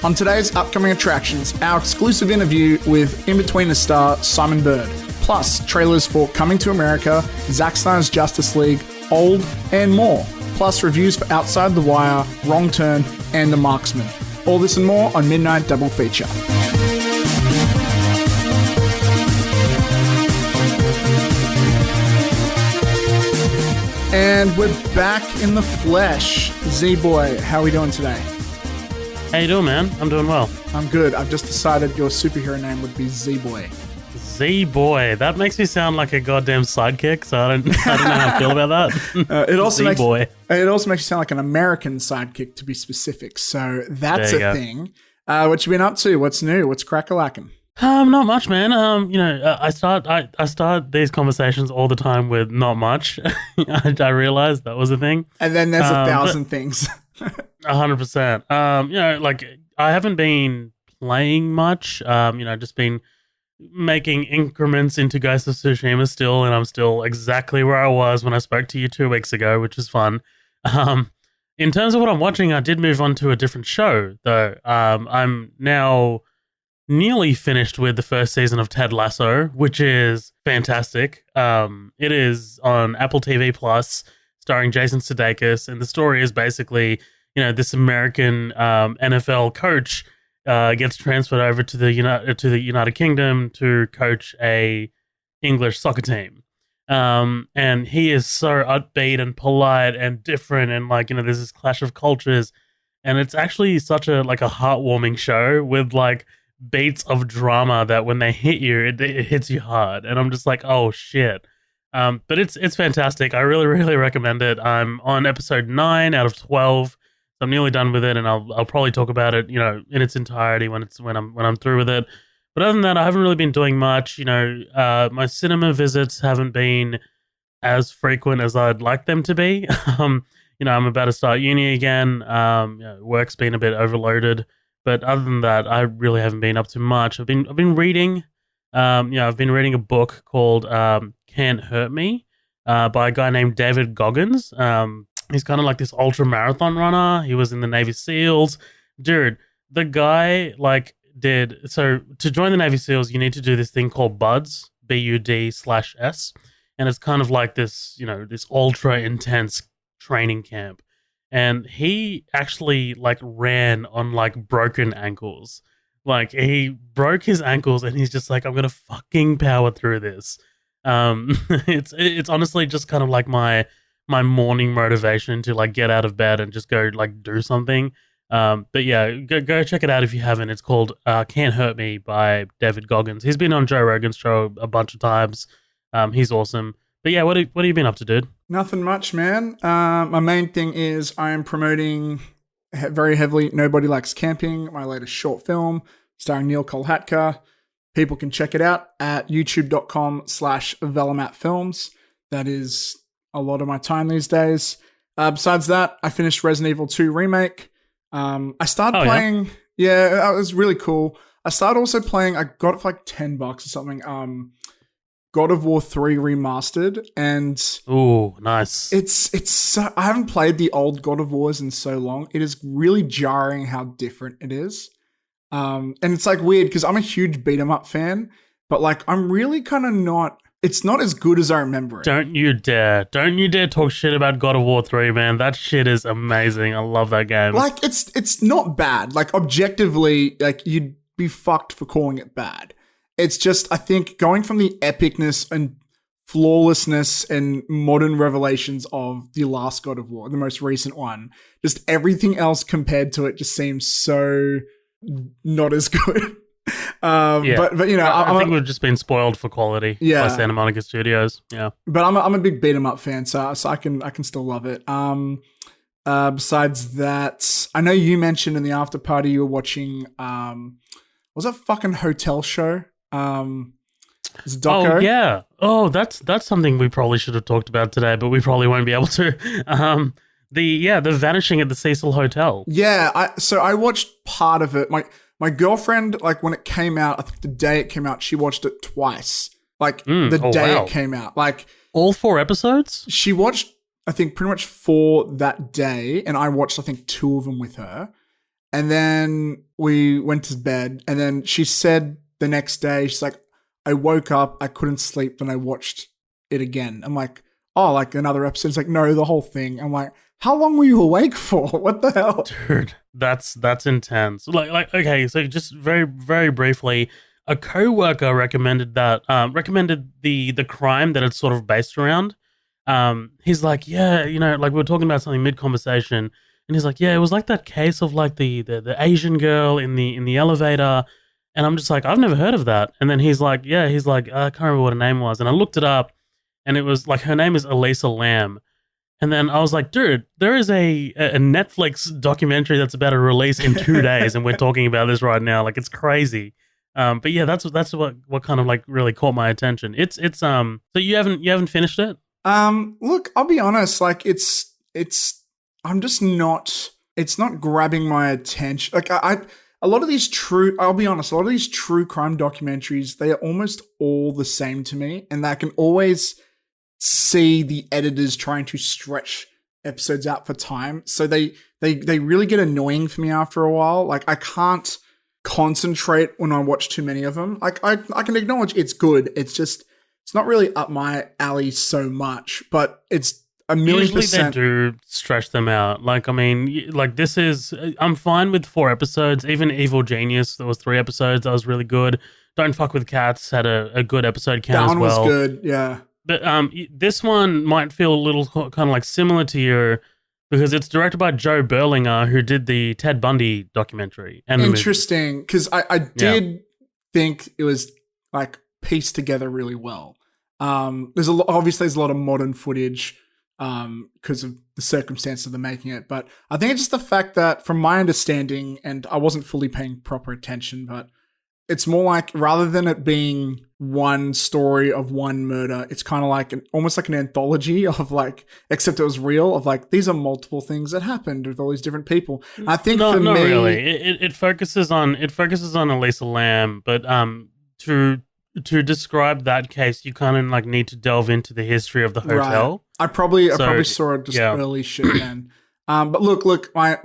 On today's upcoming attractions, our exclusive interview with Inbetweeners star Simon Bird, plus trailers for Coming to America, Zack Snyder's Justice League, Old, and more, plus reviews for Outside the Wire, Wrong Turn, and The Marksman. All this and more on Midnight Double Feature. And we're back in the flesh. Z-Boy, how are we doing today? How you doing, man? I'm doing well. I'm good. I've just decided your superhero name would be Z-Boy. Z-Boy. That makes me sound like a goddamn sidekick, so I don't know how I feel about that. It also Z-Boy. It also makes you sound like an American sidekick, to be specific. So that's a thing. What you been up to? What's new? What's crack-a-lackin'? Not much, man. I start these conversations all the time with not much. I realized that was a thing. And then there's 1,000 things. 100%. Like I haven't been playing much. Just been making increments into Ghost of Tsushima still, and I'm still exactly where I was when I spoke to you 2 weeks ago, which is fun. In terms of what I'm watching, I did move on to a different show, though. I'm now nearly finished with the first season of Ted Lasso, which is fantastic. It is on Apple TV Plus, starring Jason Sudeikis, and the story is basically, this American NFL coach gets transferred over to the United Kingdom to coach a English soccer team, and he is so upbeat and polite and different, and there's this clash of cultures, and it's actually such a heartwarming show with beats of drama that when they hit you, it hits you hard, and I'm just like, oh shit. But it's fantastic. I really, really recommend it. I'm on episode 9 out of 12. So I'm nearly done with it, and I'll probably talk about it, in its entirety when I'm through with it. But other than that, I haven't really been doing much. My cinema visits haven't been as frequent as I'd like them to be. I'm about to start uni again. Work's been a bit overloaded. But other than that, I really haven't been up to much. I've been reading. I've been reading a book called Can't Hurt Me by a guy named David Goggins. He's kind of like this ultra marathon runner. He was in the Navy SEALs. Dude, the guy so to join the Navy SEALs, you need to do this thing called BUD/S, BUD/S, and it's kind of like this, this ultra intense training camp. And he actually ran on broken ankles. He broke his ankles, and he's just like, I'm gonna fucking power through this. It's honestly just kind of like my morning motivation to get out of bed and just go do something. But yeah, go check it out if you haven't. It's called Can't Hurt Me by David Goggins. He's been on Joe Rogan's show a bunch of times. He's awesome. But yeah, what have you been up to, dude? Nothing much, man. My main thing is I am promoting very heavily Nobody Likes Camping, my latest short film starring Neil Kolhatka. People can check it out at youtube.com/VelomatFilms. That is a lot of my time these days. Besides that, I finished Resident Evil 2 Remake. I started playing... Yeah, that was really cool. I started also playing... I got it for $10 or something. God of War 3 Remastered, and ooh, nice. It's so, I haven't played the old God of Wars in so long. It is really jarring how different it is. And it's weird because I'm a huge beat 'em up fan, but I'm really kind of not. It's not as good as I remember it. Don't you dare talk shit about God of War 3, man. That shit is amazing. I love that game. It's not bad. Objectively, you'd be fucked for calling it bad. It's just, I think, going from the epicness and flawlessness and modern revelations of the last God of War, the most recent one, just everything else compared to it just seems so not as good. But I think we've just been spoiled for quality by Santa Monica Studios. Yeah, but I'm a big beat 'em up fan, so I can still love it. Besides that, I know you mentioned in the after party you were watching. Was that fucking Hotel Show? It's a doco. Oh yeah. Oh, that's something we probably should have talked about today, but we probably won't be able to. The Vanishing at the Cecil Hotel. Yeah, I watched part of it. My girlfriend, when it came out, I think the day it came out, she watched it twice. It came out. All 4 episodes? She watched, I think, pretty much 4 that day, and I watched, I think, 2 of them with her. And then we went to bed. And then she said the next day, she's like, I woke up, I couldn't sleep, then I watched it again. I'm like, oh, like another episode. It's like, no, the whole thing. I'm like, how long were you awake for? What the hell? Dude, that's intense. Like okay, so just very, very briefly, a coworker recommended the crime that it's sort of based around. He's like, yeah, like we were talking about something mid conversation, and he's like, yeah, it was like that case of like the Asian girl in the elevator, and I'm just like, I've never heard of that. And then he's like, I can't remember what her name was, and I looked it up, and it was like her name is Elisa Lam. And then I was like, dude, there is a Netflix documentary that's about to release in 2 days, and we're talking about this right now. Like, it's crazy. But yeah, that's what kind of like really caught my attention. It's so you haven't finished it? Look, I'll be honest, like it's I'm just not, it's not grabbing my attention. Like I'll be honest, a lot of these true crime documentaries, they are almost all the same to me, and I can always see the editors trying to stretch episodes out for time. So they really get annoying for me after a while. Like I can't concentrate when I watch too many of them. Like I can acknowledge it's good. It's just, it's not really up my alley so much, but it's a million Usually percent. they do stretch them out. Like, I mean, like this is, I'm fine with 4 episodes. Even Evil Genius, there was 3 episodes. That was really good. Don't Fuck with Cats had a good episode count That as one was well. good, yeah. But this one might feel a little kind of like similar to you because it's directed by Joe Berlinger, who did the Ted Bundy documentary. And interesting, because I did think it was like pieced together really well. There's obviously there's a lot of modern footage because of the circumstances of the making it, but I think it's just the fact that, from my understanding, and I wasn't fully paying proper attention, but it's more like, rather than it being one story of one murder, it's kind of like almost like an anthology of like, except it was real, of like, these are multiple things that happened with all these different people. I think not me, really. It focuses on Elisa Lam, but to describe that case, you kind of like need to delve into the history of the hotel. Right. I probably saw it just early shit then. But look, my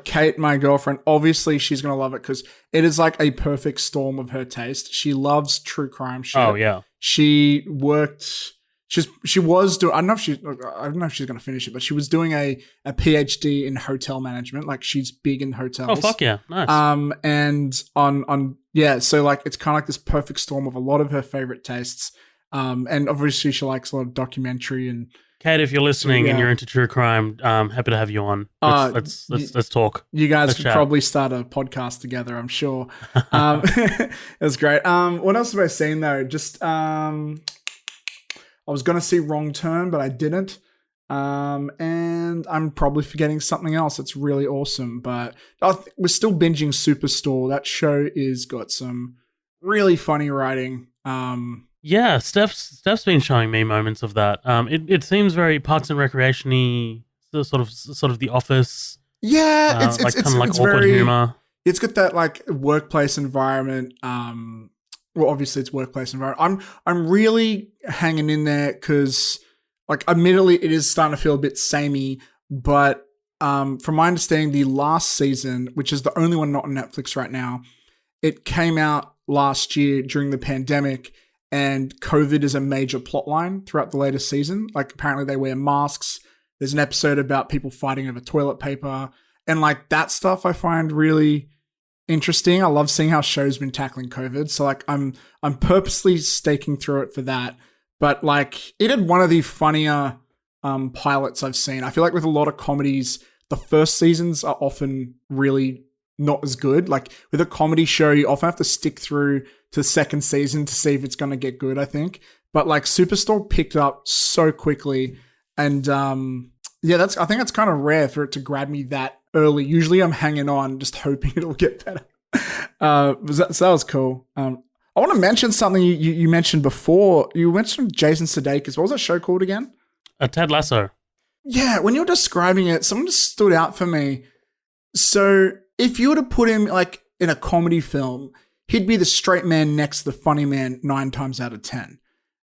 Kate, my girlfriend, obviously she's gonna love it because it is like a perfect storm of her taste. She loves true crime shit. Oh yeah. She was doing, I don't know if she's gonna finish it, but she was doing a PhD in hotel management. Like, she's big in hotels. Oh fuck yeah, nice. And so like it's kind of like this perfect storm of a lot of her favorite tastes. And obviously she likes a lot of documentary and. Kate, if you're listening and you're into true crime, happy to have you on. Let's talk. You guys could probably start a podcast together, I'm sure. It was great. What else have I seen though? Just I was gonna see Wrong Turn, but I didn't. And I'm probably forgetting something else that's really awesome. But we're still binging Superstore. That show is got some really funny writing. Yeah, Steph's been showing me moments of that. It seems very Parks and Recreation-y, sort of The Office. Yeah, it's kind of like it's awkward very, humor. It's got that like workplace environment. Well, obviously it's workplace environment. I'm really hanging in there because, like, admittedly it is starting to feel a bit samey. But from my understanding, the last season, which is the only one not on Netflix right now, it came out last year during the pandemic. And COVID is a major plot line throughout the latest season. Like, apparently they wear masks. There's an episode about people fighting over toilet paper. And like, that stuff I find really interesting. I love seeing how shows been tackling COVID. So like, I'm purposely staking through it for that. But like, it had one of the funnier pilots I've seen. I feel like with a lot of comedies, the first seasons are often really not as good. Like with a comedy show, you often have to stick through to the second season to see if it's going to get good, I think. But like Superstore picked up so quickly. And I think that's kind of rare for it to grab me that early. Usually I'm hanging on, just hoping it'll get better. So that was cool. I want to mention something you mentioned before. You mentioned Jason Sudeikis. What was that show called again? Ted Lasso. Yeah, when you're describing it, something just stood out for me. So if you were to put him like in a comedy film, he'd be the straight man next to the funny man 9 times out of 10.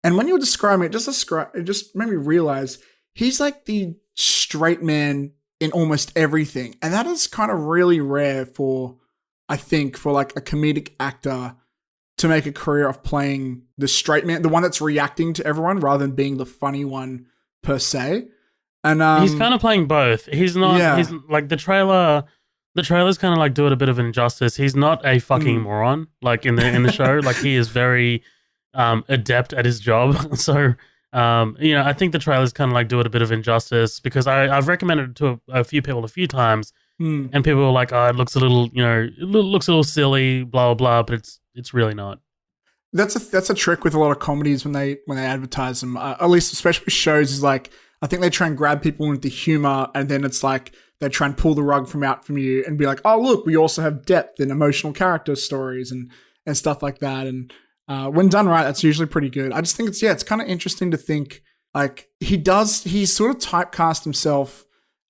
And when you were describing it, it just made me realize he's like the straight man in almost everything. And that is kind of really rare for, I think, for like a comedic actor to make a career of playing the straight man, the one that's reacting to everyone rather than being the funny one per se. And He's kind of playing both. He's not. yeah. He's like the trailer. The trailers kind of like do it a bit of injustice. He's not a fucking moron like in the show. Like he is very adept at his job. So I think the trailers kind of like do it a bit of injustice because I've recommended it to a few people a few times, and people were like, "Oh, it looks a little, it looks a little silly, blah blah blah," but it's really not. That's a trick with a lot of comedies when they advertise them. At least, especially with shows, is like I think they try and grab people into humor, and then it's like they try and pull the rug from you and be like, "Oh, look, we also have depth and emotional character stories and stuff like that." And when done right, that's usually pretty good. I just think it's kind of interesting to think like he's sort of typecast himself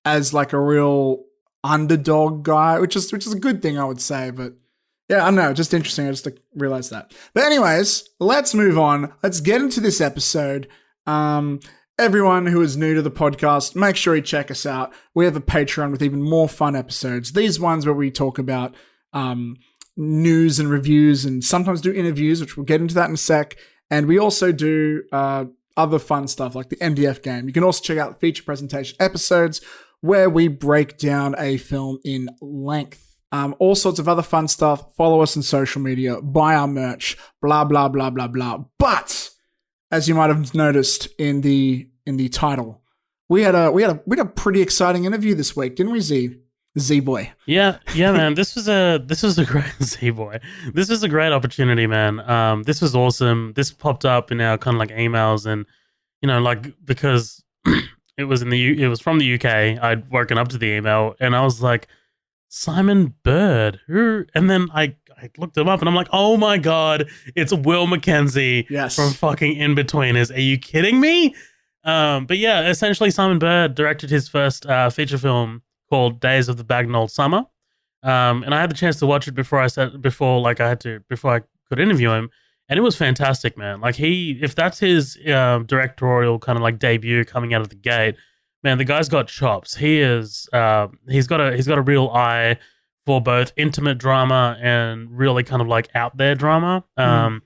as like a real underdog guy, which is a good thing, I would say, but. Yeah, I know. Just interesting. I just realized that. But anyways, let's move on. Let's get into this episode. Everyone who is new to the podcast, make sure you check us out. We have a Patreon with even more fun episodes. These ones where we talk about news and reviews and sometimes do interviews, which we'll get into that in a sec. And we also do other fun stuff like the MDF game. You can also check out the feature presentation episodes where we break down a film in length. All sorts of other fun stuff. Follow us on social media, buy our merch, blah, blah, blah, blah, blah. But as you might have noticed in the title, we had a pretty exciting interview this week, didn't we, Z boy? Yeah, man. This was a great Z boy. This was a great opportunity, man. This was awesome. This popped up in our kind of like emails, and like because it was from the UK. I'd woken up to the email, and I was like, Simon Bird, who? And then I looked him up and I'm like, oh my God, it's Will Mackenzie from fucking Inbetweeners. Are you kidding me? But yeah, essentially Simon Bird directed his first feature film called Days of the Bagnall Summer. And I had the chance to watch it before I could interview him. And it was fantastic, man. Like if that's his directorial kind of like debut coming out of the gate, man, the guy's got chops. He's got a real eye for both intimate drama and really kind of like out there drama. The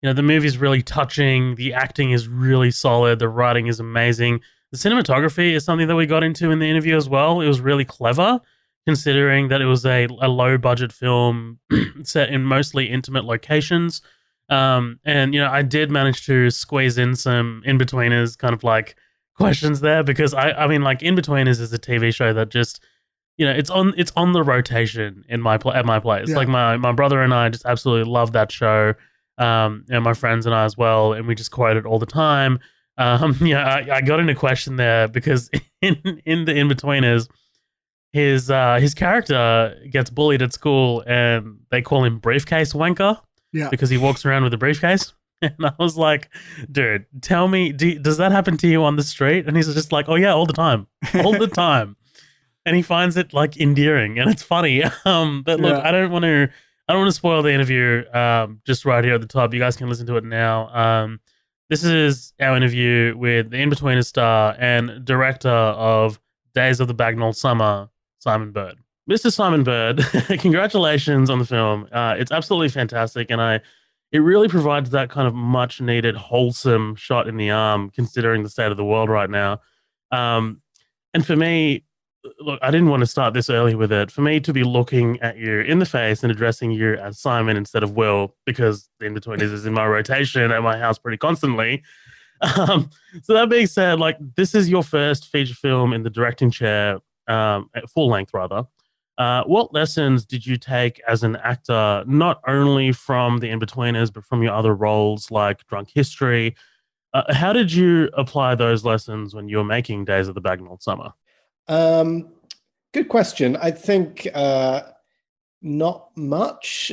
movie's really touching. The acting is really solid. The writing is amazing. The cinematography is something that we got into in the interview as well. It was really clever, considering that it was a low budget film set in mostly intimate locations. And I did manage to squeeze in some In-Betweeners kind of like questions there because I mean like Inbetweeners is a TV show that just it's on the rotation at my place. Like my brother and I just absolutely love that show, and my friends and I as well, and we just quote it all the time. I got in a question there because in the Inbetweeners, his character gets bullied at school and they call him Briefcase Wanker because he walks around with a briefcase. And I was like, dude, tell me, does that happen to you on the street? And he's just like, oh yeah, all the time. All the time. And he finds it like endearing and it's funny. But look, I don't want to spoil the interview just right here at the top. You guys can listen to it now. This is our interview with the Inbetweeners star and director of Days of the Bagnall Summer, Simon Bird. Mr. Simon Bird, congratulations on the film. It's absolutely fantastic, and it really provides that kind of much needed wholesome shot in the arm, considering the state of the world right now. And for me, look, I didn't want to start this early with it. For me to be looking at you in the face and addressing you as Simon instead of Will, because the In-Betweeners is in my rotation at my house pretty constantly. So that being said, like this is your first feature film in the directing chair, at full length rather. What lessons did you take as an actor, not only from the In-Betweeners, but from your other roles like Drunk History? How did you apply those lessons when you were making Days of the Bagnall Summer? Good question. I think not much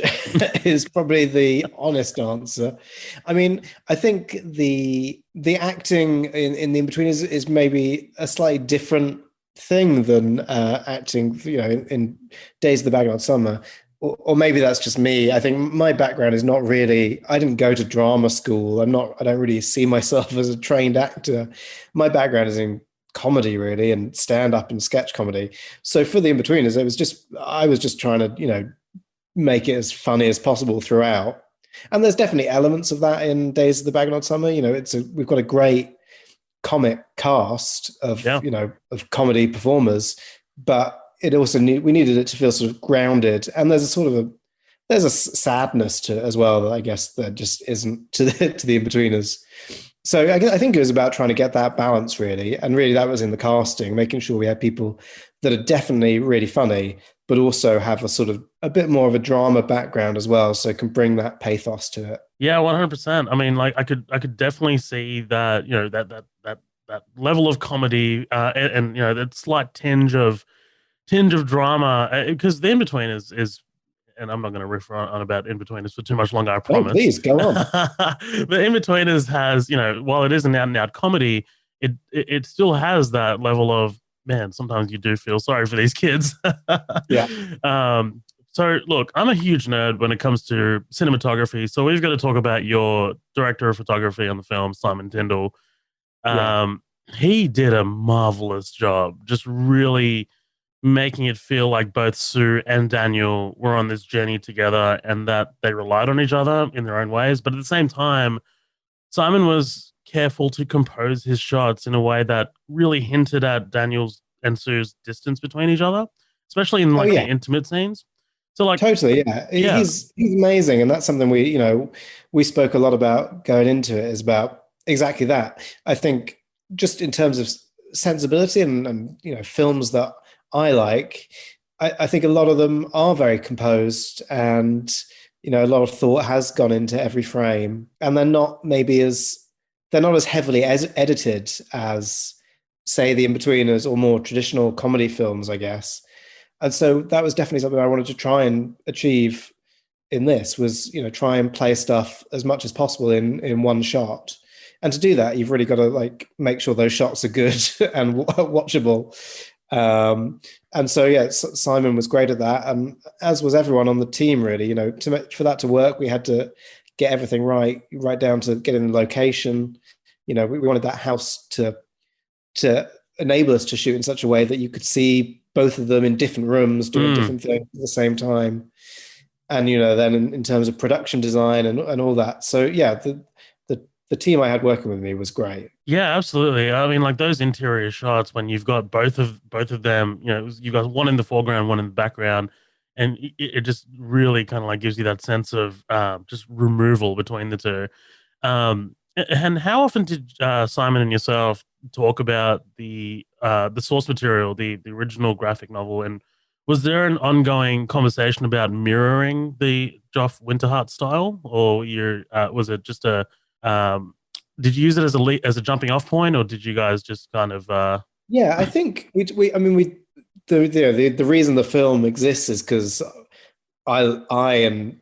is probably the honest answer. I mean, I think the acting in the In-Betweeners is maybe a slightly different thing than acting, in Days of the Bagnall Summer, or maybe that's just me. I think my background is not really. I didn't go to drama school. I don't really see myself as a trained actor. My background is in comedy really, and stand up and sketch comedy. So for the Inbetweeners, I was just trying to, make it as funny as possible throughout. And there's definitely elements of that in Days of the Bag of Not Summer. We've got a great comic cast of Yeah. Of comedy performers, but it also we needed it to feel sort of grounded. And there's a sadness to it as well that I guess that just isn't to the Inbetweeners. So I think it was about trying to get that balance really, and really that was in the casting, making sure we had people that are definitely really funny, but also have a sort of a bit more of a drama background as well, so can bring that pathos to it. Yeah, 100%. I mean, like I could definitely see that, that level of comedy, and that slight tinge of drama, because the In-Between is and I'm not going to riff on about In-Betweeners for too much longer, I Oh, promise. please go on. But In-Betweeners has, while it is an out and out comedy, it still has that level of, man, sometimes you do feel sorry for these kids. Yeah. So look, I'm a huge nerd when it comes to cinematography. So we've got to talk about your director of photography on the film, Simon Tyndall. Yeah. He did a marvelous job, just really making it feel like both Sue and Daniel were on this journey together and that they relied on each other in their own ways. But at the same time, Simon was careful to compose his shots in a way that really hinted at Daniel's and Sue's distance between each other, especially in Oh like the yeah. intimate scenes. So like, Totally, yeah. yeah, He's amazing, and that's something we spoke a lot about going into it, is about exactly that. I think just in terms of sensibility and films that I like, I think a lot of them are very composed, and a lot of thought has gone into every frame, and they're not as heavily edited as, say, the Inbetweeners or more traditional comedy films, I guess. And so that was definitely something I wanted to try and achieve in this, was, try and play stuff as much as possible in one shot. And to do that, you've really got to like make sure those shots are good and watchable. And so, yeah, Simon was great at that. And as was everyone on the team, really, for that to work, we had to get everything right down to getting the location. We wanted that house to enable us to shoot in such a way that you could see both of them in different rooms doing different things at the same time. And, then in terms of production design and all that. So yeah, the team I had working with me was great. yeah, absolutely. I mean, like those interior shots when you've got both of them, you've got one in the foreground, one in the background, and it just really kind of like gives you that sense of just removal between the two. And how often did Simon and yourself talk about the source material, the original graphic novel, and was there an ongoing conversation about mirroring the Joff Winterhart style, or was it just a did you use it as a jumping off point, or did you guys just kind of Yeah, I think the reason the film exists is because I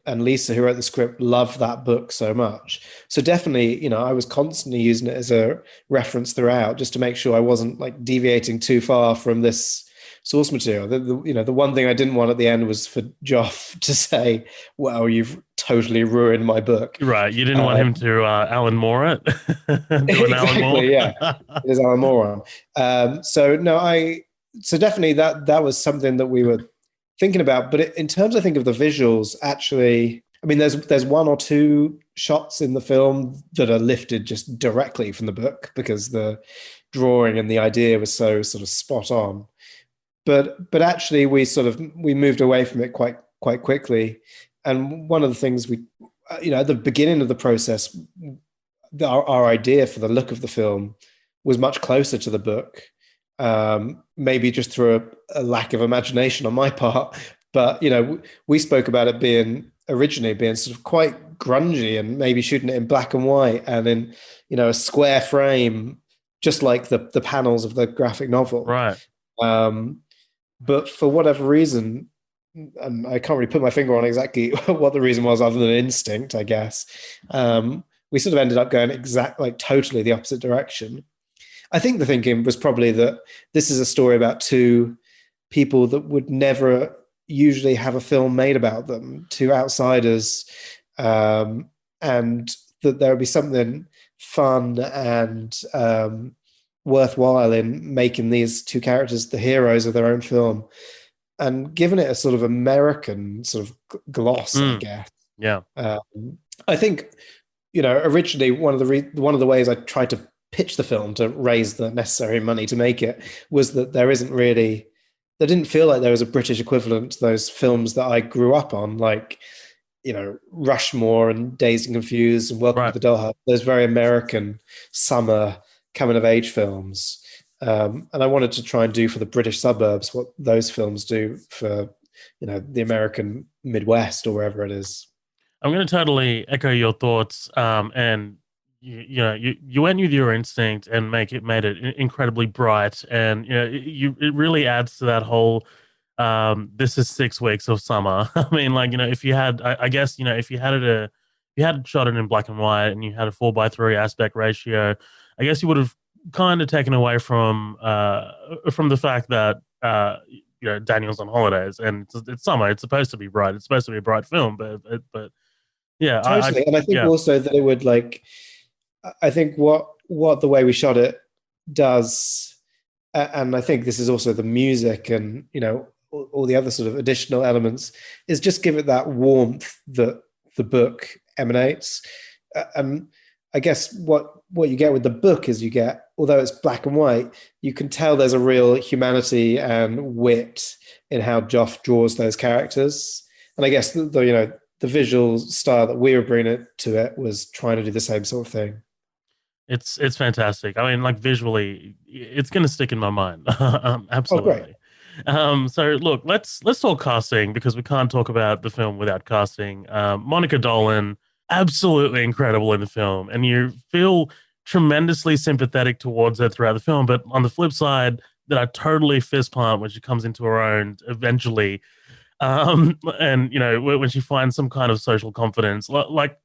and Lisa, who wrote the script, love that book so much. So definitely, I was constantly using it as a reference throughout, just to make sure I wasn't like deviating too far from this source material. The one thing I didn't want at the end was for Joff to say, "Well, you've totally ruined my book." right? You didn't want him to Alan Moore it, do an Alan Moore. Exactly, yeah, it is Alan Moore. So no, so definitely that was something that we were thinking about. But in terms, I think, of the visuals, actually, I mean, there's one or two shots in the film that are lifted just directly from the book because the drawing and the idea was so sort of spot on. But actually, we moved away from it quite quickly. And one of the things at the beginning of the process, our idea for the look of the film was much closer to the book. Maybe just through a lack of imagination on my part, but we spoke about it originally being sort of quite grungy, and maybe shooting it in black and white and in a square frame, just like the panels of the graphic novel. Right. But for whatever reason, and I can't really put my finger on exactly what the reason was, other than instinct, I guess, we sort of ended up going totally the opposite direction. I think the thinking was probably that this is a story about two people that would never usually have a film made about them, two outsiders, and that there would be something fun and worthwhile in making these two characters the heroes of their own film and giving it a sort of American sort of gloss, I guess. Yeah. I think, originally one of the ways I tried to pitch the film to raise the necessary money to make it was that there didn't feel like there was a British equivalent to those films that I grew up on, like, Rushmore and Dazed and Confused and Welcome to the Dollhouse, those very American summer coming of age films. And I wanted to try and do for the British suburbs what those films do for, the American Midwest or wherever it is. I'm going to totally echo your thoughts. And you went with your instinct and made it incredibly bright, and it really adds to that whole. This is 6 weeks of summer. I mean, like, if you had, I guess, if you had shot it in black and white and you had a 4:3 aspect ratio, I guess you would have kind of taken away from the fact that Daniel's on holidays and it's summer. It's supposed to be bright. It's supposed to be a bright film, but yeah, totally. And I think also that it would, like, I think what the way we shot it does, and I think this is also the music and all the other sort of additional elements, is just give it that warmth that the book emanates. And I guess what you get with the book is although it's black and white, you can tell there's a real humanity and wit in how Joff draws those characters. And I guess the visual style that we were bringing to it was trying to do the same sort of thing. It's fantastic. I mean, like, visually, it's going to stick in my mind. Absolutely. Oh, great. So look, let's talk casting, because we can't talk about the film without casting. Monica Dolan, absolutely incredible in the film, and you feel tremendously sympathetic towards her throughout the film. But on the flip side, that I totally fist pump when she comes into her own eventually. And when she finds some kind of social confidence,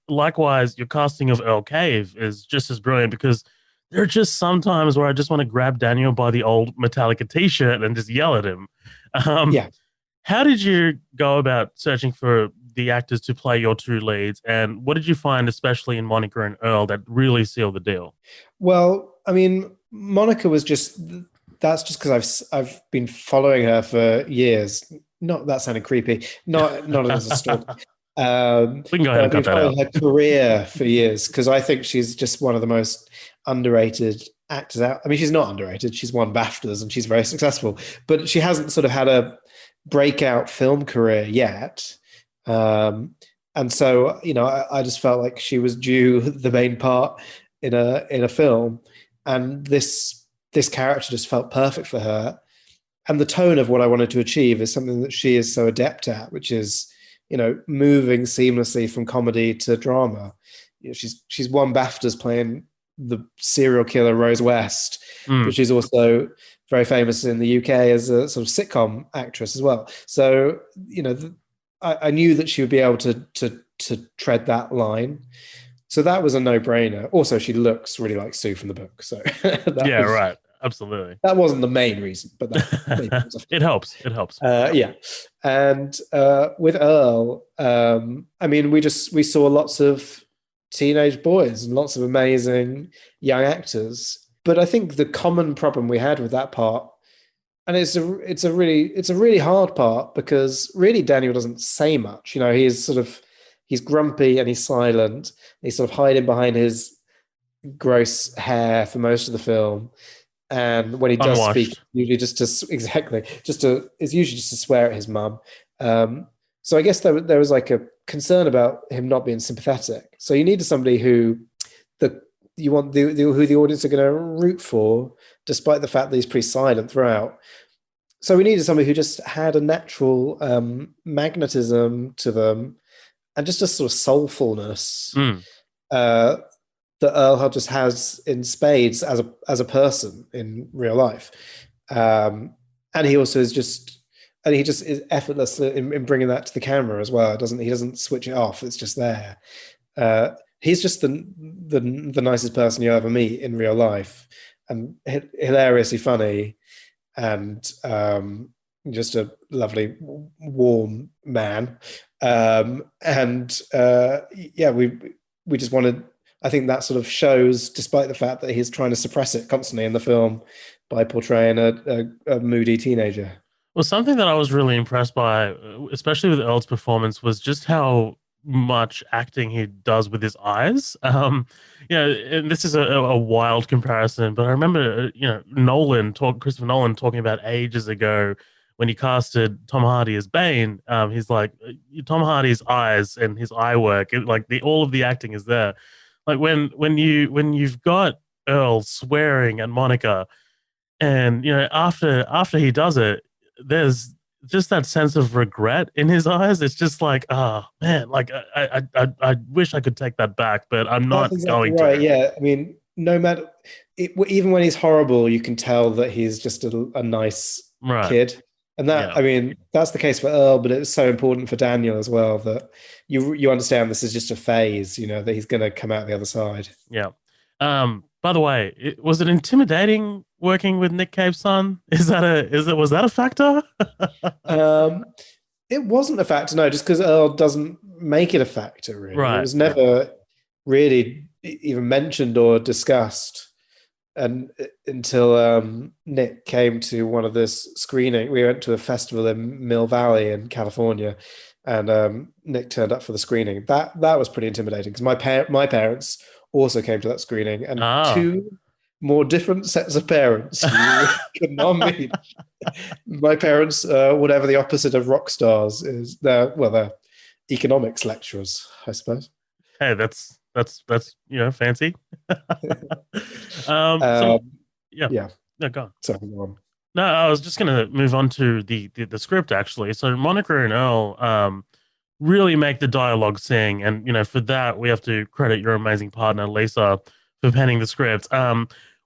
likewise, your casting of Earl Cave is just as brilliant, because there are just some times where I just want to grab Daniel by the old Metallica t-shirt and just yell at him. Yeah. How did you go about searching for the actors to play your two leads, and what did you find, especially in Monica and Earl, that really sealed the deal? Well, I mean, Monica was that's just because I've been following her for years. Not that sounded creepy. Not as a stalker. We can go ahead and cut that out. Her career for years, because I think she's just one of the most underrated actors out. I mean, she's not underrated. She's won BAFTAs and she's very successful, but she hasn't sort of had a breakout film career yet. And so, I just felt like she was due the main part in a film, and this character just felt perfect for her. And the tone of what I wanted to achieve is something that she is so adept at, which is, moving seamlessly from comedy to drama. She's won BAFTAs playing the serial killer Rose West, but she's also very famous in the UK as a sort of sitcom actress as well. So, I knew that she would be able to tread that line. So that was a no-brainer. Also, she looks really like Sue from the book. So right. Absolutely. That wasn't the main reason, but it helps. It helps. Yeah. And with Earl, I mean, we saw lots of teenage boys and lots of amazing young actors. But I think the common problem we had with that part, and it's a really hard part, because really Daniel doesn't say much. He's grumpy and he's silent. He's sort of hiding behind his gross hair for most of the film. And when he does speak, usually it's usually just to swear at his mum. So I guess there was like a concern about him not being sympathetic. So you needed somebody who who the audience are going to root for, despite the fact that he's pretty silent throughout. So we needed somebody who just had a natural magnetism to them, and just a sort of soulfulness that Earl just has in spades as a person in real life. And he also is just effortless in bringing that to the camera as well. He doesn't switch it off. It's just there. He's just the nicest person you'll ever meet in real life, and hilariously funny, and just a lovely, warm man. We just wanted. I think that sort of shows, despite the fact that he's trying to suppress it constantly in the film by portraying a moody teenager. Well, something that I was really impressed by, especially with Earl's performance, was just how much acting he does with his eyes. And this is a wild comparison, but I remember, Christopher Nolan talking about ages ago when he casted Tom Hardy as Bane. He's like, Tom Hardy's eyes and his eye work, all of the acting is there. Like when you've got Earl swearing at Monica, and after he does it, there's just that sense of regret in his eyes. It's just like, oh man, like I wish I could take that back, but I'm That's not exactly going right. to. Yeah, I mean, no matter even when he's horrible, you can tell that he's just a nice Right. kid. And that, Yeah. I mean, that's the case for Earl, but it's so important for Daniel as well that you understand this is just a phase, that he's going to come out the other side. Yeah. By the way, was it intimidating working with Nick Cave's son? Was that a factor? Um, it wasn't a factor, no, just because Earl doesn't make it a factor, really. It Right. was never really even mentioned or discussed. And until Nick came to one of this screening, we went to a festival in Mill Valley in California, and Nick turned up for the screening. That was pretty intimidating because my parents also came to that screening, and Ah. two more different sets of parents you could not meet. My parents, whatever the opposite of rock stars is, they're economics lecturers, I suppose. Hey, that's fancy. So Um, yeah. yeah, No, go on. sorry, go on. No, I was just gonna move on to the script actually. So Monica and Earl really make the dialogue sing, and for that we have to credit your amazing partner Lisa for penning the script.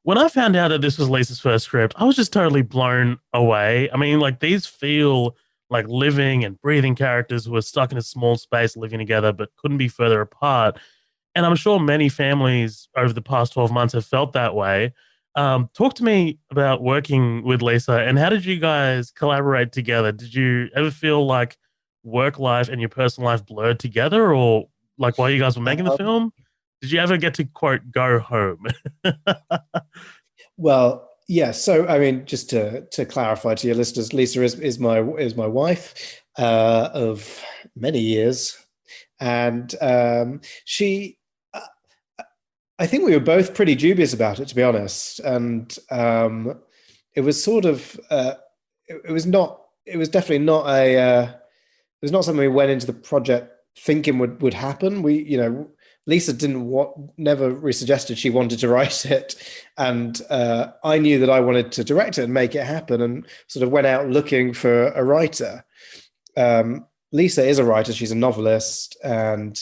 When I found out that this was Lisa's first script, I was just totally blown away. I mean, like these feel like living and breathing characters who are stuck in a small space living together but couldn't be further apart. And I'm sure many families over the past 12 months have felt that way. Talk to me about working with Lisa and how did you guys collaborate together? Did you ever feel like work life and your personal life blurred together, or like while you guys were making the Um, film? Did you ever get to quote go home? Well, yeah. So, I mean, just to clarify to your listeners, Lisa is my wife of many years, and she. I think we were both pretty dubious about it, to be honest, and it was sort of. It was not. It was definitely not a. It was not something we went into the project thinking would happen. Lisa never really suggested she wanted to write it, and I knew that I wanted to direct it and make it happen, and sort of went out looking for a writer. Lisa is a writer; she's a novelist, and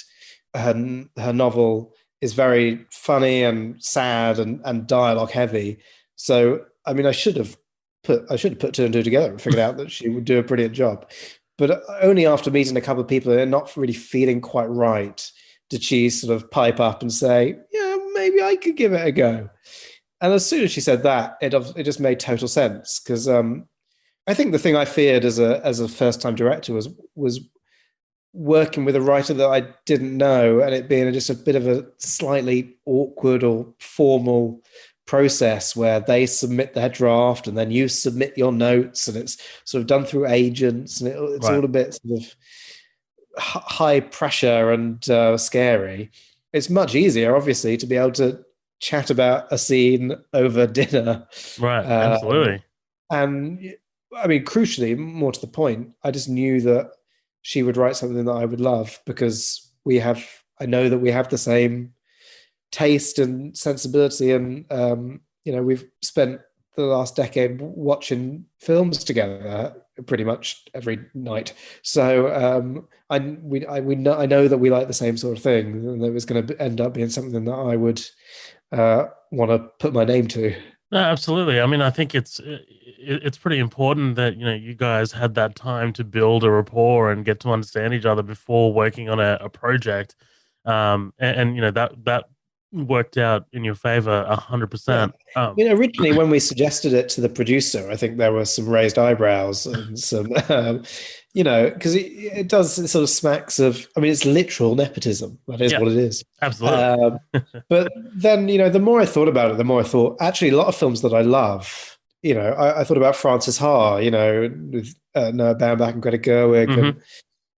her novel is very funny and sad and dialogue heavy. So, I mean, I should have put two and two together and figured out that she would do a brilliant job. But only after meeting a couple of people and not really feeling quite right did she sort of pipe up and say, "Yeah, maybe I could give it a go." And as soon as she said that, it just made total sense because I think the thing I feared as a first time director was working with a writer that I didn't know and it being just a bit of a slightly awkward or formal process where they submit their draft and then you submit your notes and it's sort of done through agents and it's Right. all a bit sort of high pressure and scary. It's much easier, obviously, to be able to chat about a scene over dinner. Right. Um, Absolutely. and I mean, crucially, more to the point, I just knew that she would write something that I would love because I know that we have the same taste and sensibility. And, we've spent the last decade watching films together pretty much every night. So I know that we like the same sort of thing, and that it was going to end up being something that I would want to put my name to. No, absolutely. I mean, I think it's pretty important that you guys had that time to build a rapport and get to understand each other before working on a project. And that worked out in your favor Yeah. 100%. I mean, originally when we suggested it to the producer, I think there were some raised eyebrows and some, because it does, it sort of smacks of, I mean, it's literal nepotism. That is Yeah, what it is. absolutely. But then, the more I thought about it, the more I thought, actually, a lot of films that I love, I thought about Francis Ha, with Noah Baumbach and Greta Gerwig Hmm. and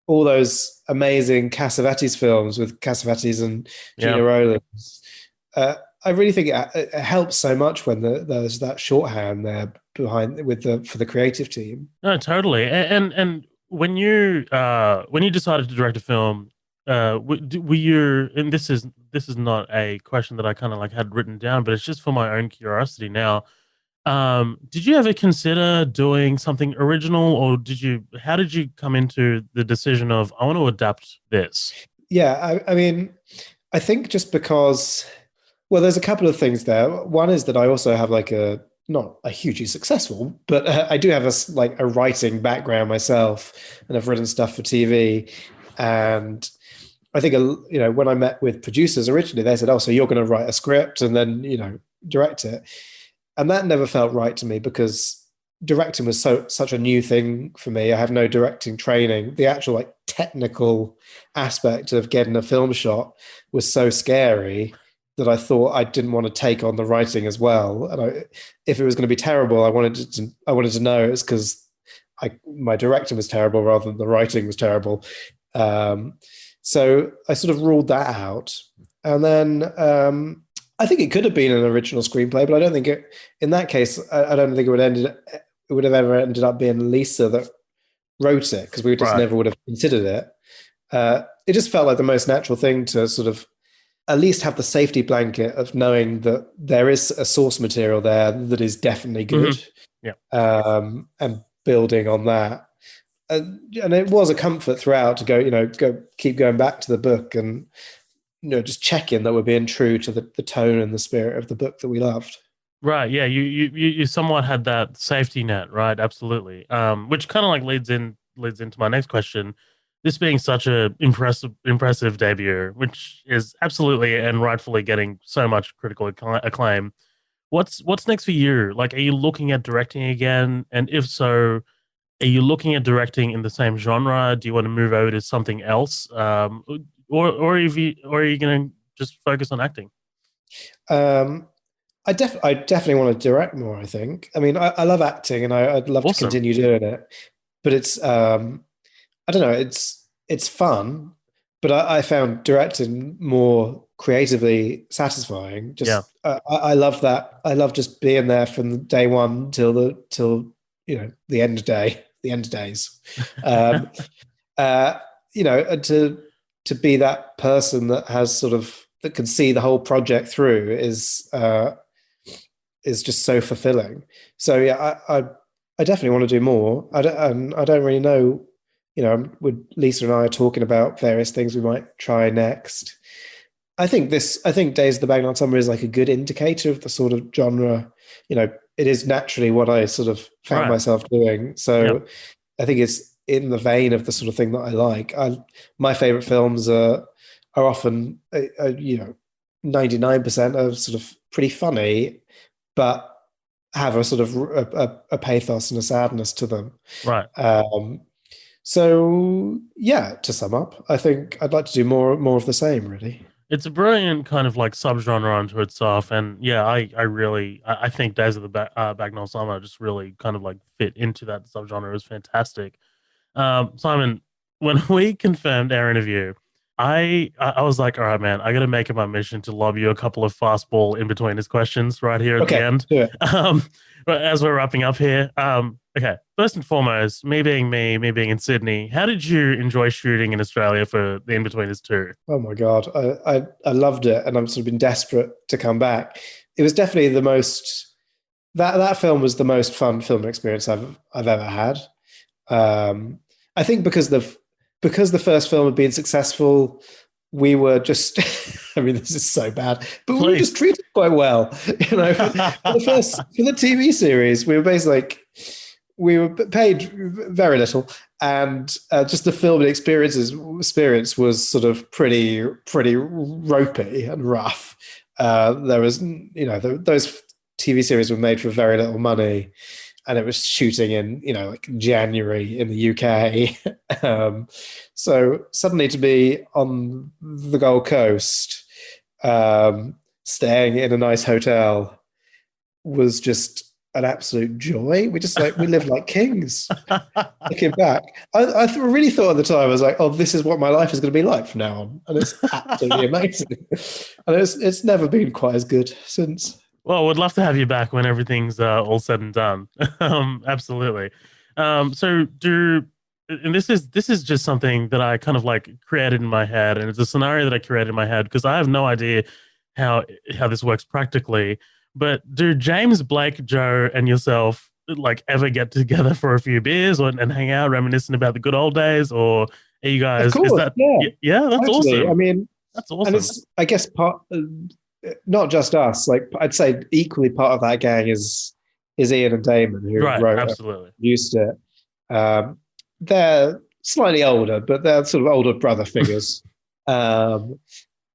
all those amazing Cassavetes films with Cassavetes and Yeah. Gina Rowlands. I really think it helps so much when there's that shorthand there behind for the creative team. No, totally. And when you decided to direct a film, were you? And this is not a question that I kind of like had written down, but it's just for my own curiosity now. Did you ever consider doing something original, or how did you come into the decision of I want to adapt this? Yeah, I mean, I think just because, well, there's a couple of things there. One is that I also have like not a hugely successful, but I do have like a writing background myself, and I've written stuff for TV. And I think, when I met with producers originally, they said, "Oh, so you're going to write a script and then, direct it." And that never felt right to me because directing was such a new thing for me. I have no directing training. The actual like technical aspect of getting a film shot was so scary that I thought I didn't want to take on the writing as well. And if it was going to be terrible, I wanted to know it's because my directing was terrible rather than the writing was terrible. So I sort of ruled that out, and then I think it could have been an original screenplay, but I don't think in that case, I don't think it would have ever ended up being Lisa that wrote it because we just Right. never would have considered it. It just felt like the most natural thing to sort of at least have the safety blanket of knowing that there is a source material there that is definitely good, Yeah. and building on that. And it was a comfort throughout to keep going back to the book and just checking that we're being true to the tone and the spirit of the book that we loved. Right. Yeah. You somewhat had that safety net, right? Absolutely. Which kind of like leads into my next question. This being such a impressive debut, which is absolutely and rightfully getting so much critical acclaim. What's next for you? Like, are you looking at directing again? And if so, are you looking at directing in the same genre? Do you want to move over to something else? Or are you going to just focus on acting? Um, I definitely want to direct more. I think. I mean, I love acting, and I'd love to Awesome. continue doing it. But it's I don't know. It's fun, but I found directing more creatively satisfying. Yeah. Just I love that. I love just being there from day one till the end of day, the end of days. Um, to be that person that has sort of that can see the whole project through is just so fulfilling. So yeah, I definitely want to do more. I don't really know. With Lisa and I are talking about various things we might try next. I think Days of the Bagnard Summer is like a good indicator of the sort of genre. It is naturally what I sort of found Right. myself doing. Yeah. So I think it's in the vein of the sort of thing that I like. My favorite films are often 99% are sort of pretty funny, but have a sort of a pathos and a sadness to them. Right. So yeah, to sum up, I think I'd like to do more of the same, really. It's a brilliant kind of like subgenre unto itself, and yeah, I think Days of the Bagnall Summer just really kind of like fit into that subgenre. It was fantastic. Simon, when we confirmed our interview, I was like, all right, man, I got to make it my mission to lob you a couple of fastball in between his questions right here at the Okay, end. do it. But as we're wrapping up here, okay, first and foremost, me being in Sydney, how did you enjoy shooting in Australia for the Inbetweeners 2? Oh my God, I loved it, and I've sort of been desperate to come back. It was definitely the most that film was the most fun film experience I've ever had. Um, I think because the first film had been successful, we were just I mean, this is so bad, but we were Please. just treated quite well. For the TV series, we were basically like we were paid very little, and just the filming experience was sort of pretty ropey and rough. there was, those TV series were made for very little money, and it was shooting in, like January in the UK. um, so suddenly to be on the Gold Coast, staying in a nice hotel was just an absolute joy. We lived like kings. Looking back, really thought at the time, I was like, oh, this is what my life is going to be like from now on. And it's absolutely amazing. And it's never been quite as good since. Well, would love to have you back when everything's all said and done. Absolutely. So do, and this is just something that I kind of like created in my head, and it's a scenario that I created in my head because I have no idea how this works practically. But do James, Blake, Joe, and yourself like ever get together for a few beers and hang out, reminiscing about the good old days, or are you Of guys? Is course, that yeah. yeah? That's Actually, I awesome. mean, That's and awesome. it's, I guess, not just us. Like, I'd say equally part of that gang is Ian and Damon, who Right. wrote and Absolutely. produced it. Um, they're slightly older, but they're sort of older brother figures. Um,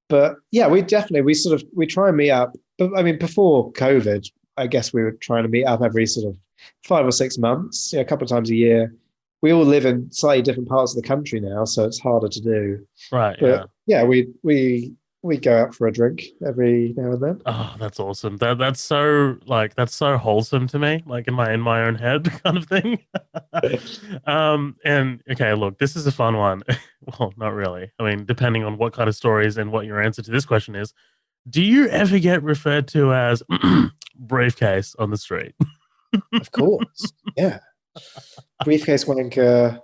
but yeah, we try and meet up. But I mean, before COVID, I guess we were trying to meet up every sort of 5 or 6 months, a couple of times a year. We all live in slightly different parts of the country now, so it's harder to do. Right. But Yeah. yeah, we go out for a drink every now and then. Oh, that's awesome. That's so wholesome to me, like in my own head kind of thing. And okay, look, this is a fun one. Well, not really. I mean, depending on what kind of stories and what your answer to this question is, do you ever get referred to as briefcase on the street? Of course, yeah. Briefcase wanker,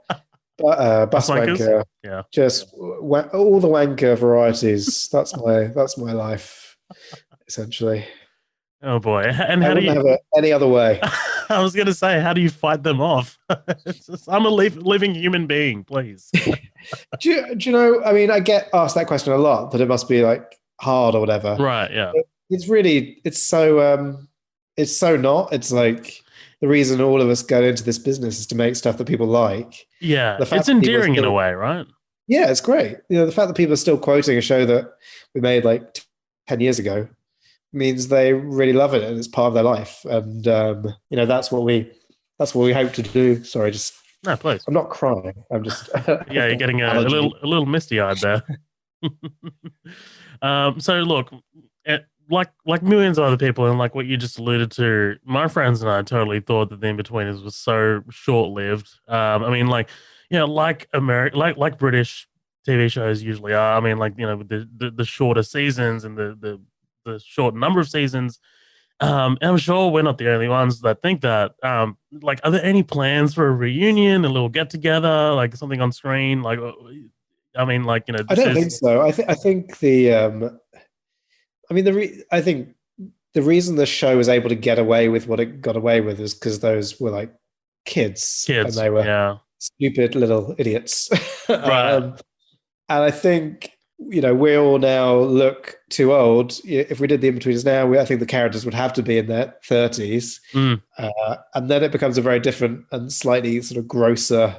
Bus bus wankers? wanker, Yeah. just all the wanker varieties. That's my life, essentially. Oh boy. And I how do wouldn't you have it any other way. I was gonna say, how do you fight them off? I'm a living human being, please. Do you know? I mean, I get asked that question a lot, that it must be like hard or whatever. Right, yeah. But it's so not. It's like the reason all of us go into this business is to make stuff that people like. Yeah. The fact It's that people are endearing in a still, way, right? yeah, it's great. The fact that people are still quoting a show that we made like 10 years ago means they really love it and it's part of their life. And that's what we hope to do. Sorry, just No, please. I'm not crying. I'm just Yeah, you're getting a allergy. little misty eyed there. So look, like millions of other people, and like what you just alluded to, my friends and I totally thought that the Inbetweeners was so short lived. I mean, like, like American, like British TV shows usually are. I mean, like, with the shorter seasons and the short number of seasons. And I'm sure we're not the only ones that think that. Like, are there any plans for a reunion, a little get together, like something on screen? Like, I mean, like, I this don't is think so. I think I think the reason the show was able to get away with what it got away with is because those were like kids and kids. they were Yeah. stupid little idiots. Right. And I think we all now look too old. If we did the Inbetweeners now, I think the characters would have to be in their 30s, Mm, and then it becomes a very different and slightly sort of grosser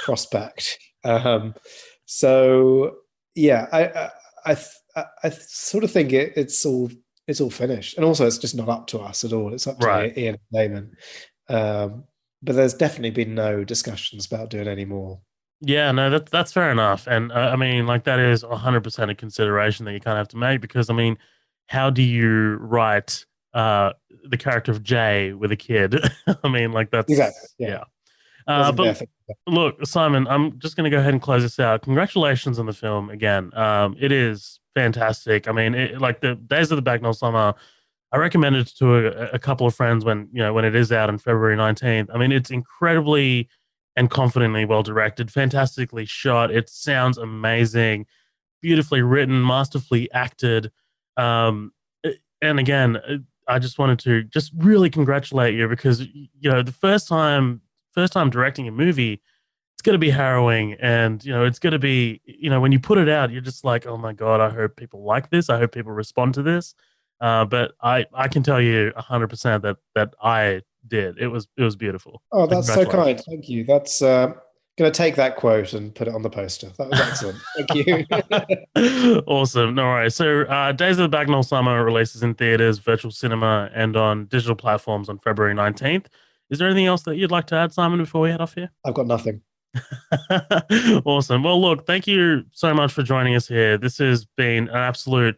prospect. So yeah, I sort of think it's all finished, and also it's just not up to us at all. It's up to right. Ian and Damon. But there's definitely been no discussions about doing any more. Yeah, no, that's fair enough. And I mean, like that is 100% a consideration that you kind of have to make because I mean, how do you write the character of Jay with a kid? I mean, like Exactly. that's Yeah, yeah. wasn't But there. look, Simon, I'm just going to go ahead and close this out. Congratulations on the film again. It is fantastic. I mean, like the Days of the Backnell Summer, I recommended it to a couple of friends when it is out on February 19th. I mean, it's incredibly and confidently well directed, fantastically shot. It sounds amazing, beautifully written, masterfully acted. Um, and again, I just wanted to just really congratulate you because the first time directing a movie, it's going to be harrowing, and it's going to be when you put it out, you're just like, oh my god, I hope people like this. I hope people respond to this. But I can tell you 100% that I did. It was beautiful. Oh, So that's so kind. congratulations. Thank you. That's Going to take that quote and put it on the poster. That was excellent. Thank you. Awesome. No worries. So, Days of the Bagnall Summer releases in theaters, virtual cinema, and on digital platforms on February 19th. Is there anything else that you'd like to add, Simon, before we head off here? I've got nothing. Awesome. Well, look, thank you so much for joining us here. This has been an absolute,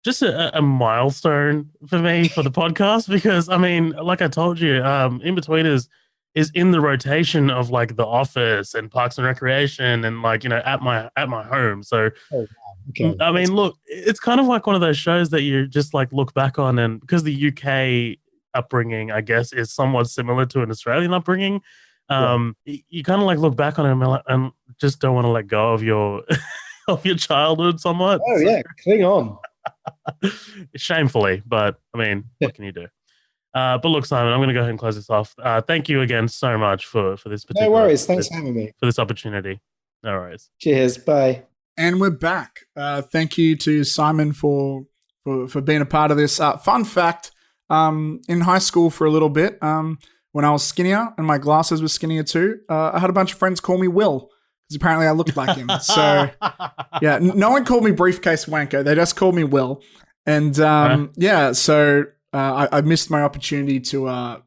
just a milestone for me for the podcast because, I mean, like I told you, Inbetweeners is in the rotation of like The Office and Parks and Recreation and like, you know, at my home. So, Oh, wow. Okay. I mean, look, it's kind of like one of those shows that you just like look back on, and because the UK upbringing, I guess, is somewhat similar to an Australian upbringing. You kind of like look back on it and just don't want to let go of your of your childhood somewhat. Oh yeah, cling on. Shamefully, but I mean, what can you do? But look, Simon, I'm going to go ahead and close this off. Thank you again so much for this particular. No worries. Thanks for having me. For this opportunity. No worries. Cheers. Bye. And we're back. Thank you to Simon for being a part of this. Fun fact: in high school for a little bit, when I was skinnier and my glasses were skinnier too, I had a bunch of friends call me Will because apparently I looked like him. So yeah, no one called me Briefcase Wanker. They just called me Will. And yeah, so I missed my opportunity to I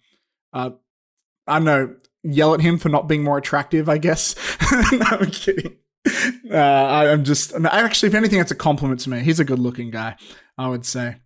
don't know, yell at him for not being more attractive, I guess. No, I'm kidding. Actually, if anything, it's a compliment to me. He's a good looking guy, I would say.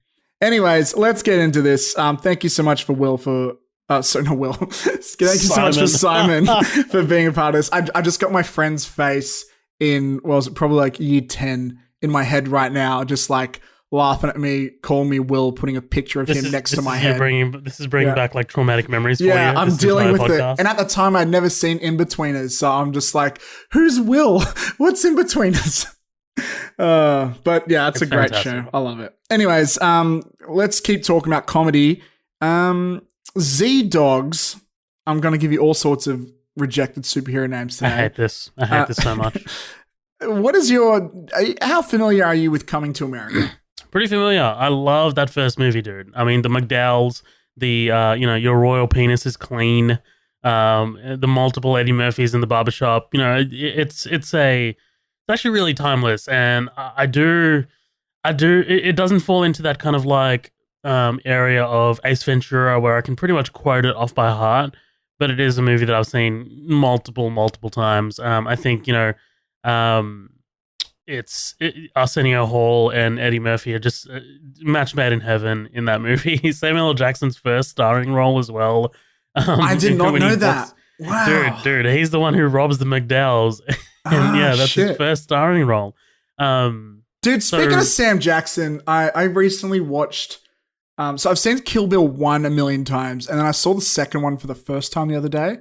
Anyways, let's get into this. Thank you so much for Will for thank you so much for Simon for being a part of this. I just got my friend's face in, well, was it probably like year 10 in my head right now, just like laughing at me, calling me Will, putting a picture of him next to my head. This is bringing back like traumatic memories for you. Yeah, I'm dealing with it. And at the time, I'd never seen Inbetweeners, so I'm just like, who's Will? What's Inbetweeners? But yeah, it's a great show. I love it. Anyways, let's keep talking about comedy. Z-Dogs. I'm going to give you all sorts of rejected superhero names today. I hate this. I hate this so much. How familiar are you with Coming to America? Pretty familiar. I love that first movie, dude. I mean, the McDowells, your royal penis is clean, the multiple Eddie Murphys in the barbershop. You know, it's actually really timeless, and it doesn't fall into that kind of like area of Ace Ventura where I can pretty much quote it off by heart, but it is a movie that I've seen multiple times. I think, Arsenio Hall and Eddie Murphy are just match made in heaven in that movie. Samuel L. Jackson's first starring role as well. I did not know that. Wow. Dude, he's the one who robs the McDowells. And that's his first starring role. Dude, speaking of Sam Jackson, I recently watched, so I've seen Kill Bill 1 a million times, and then I saw the second one for the first time the other day.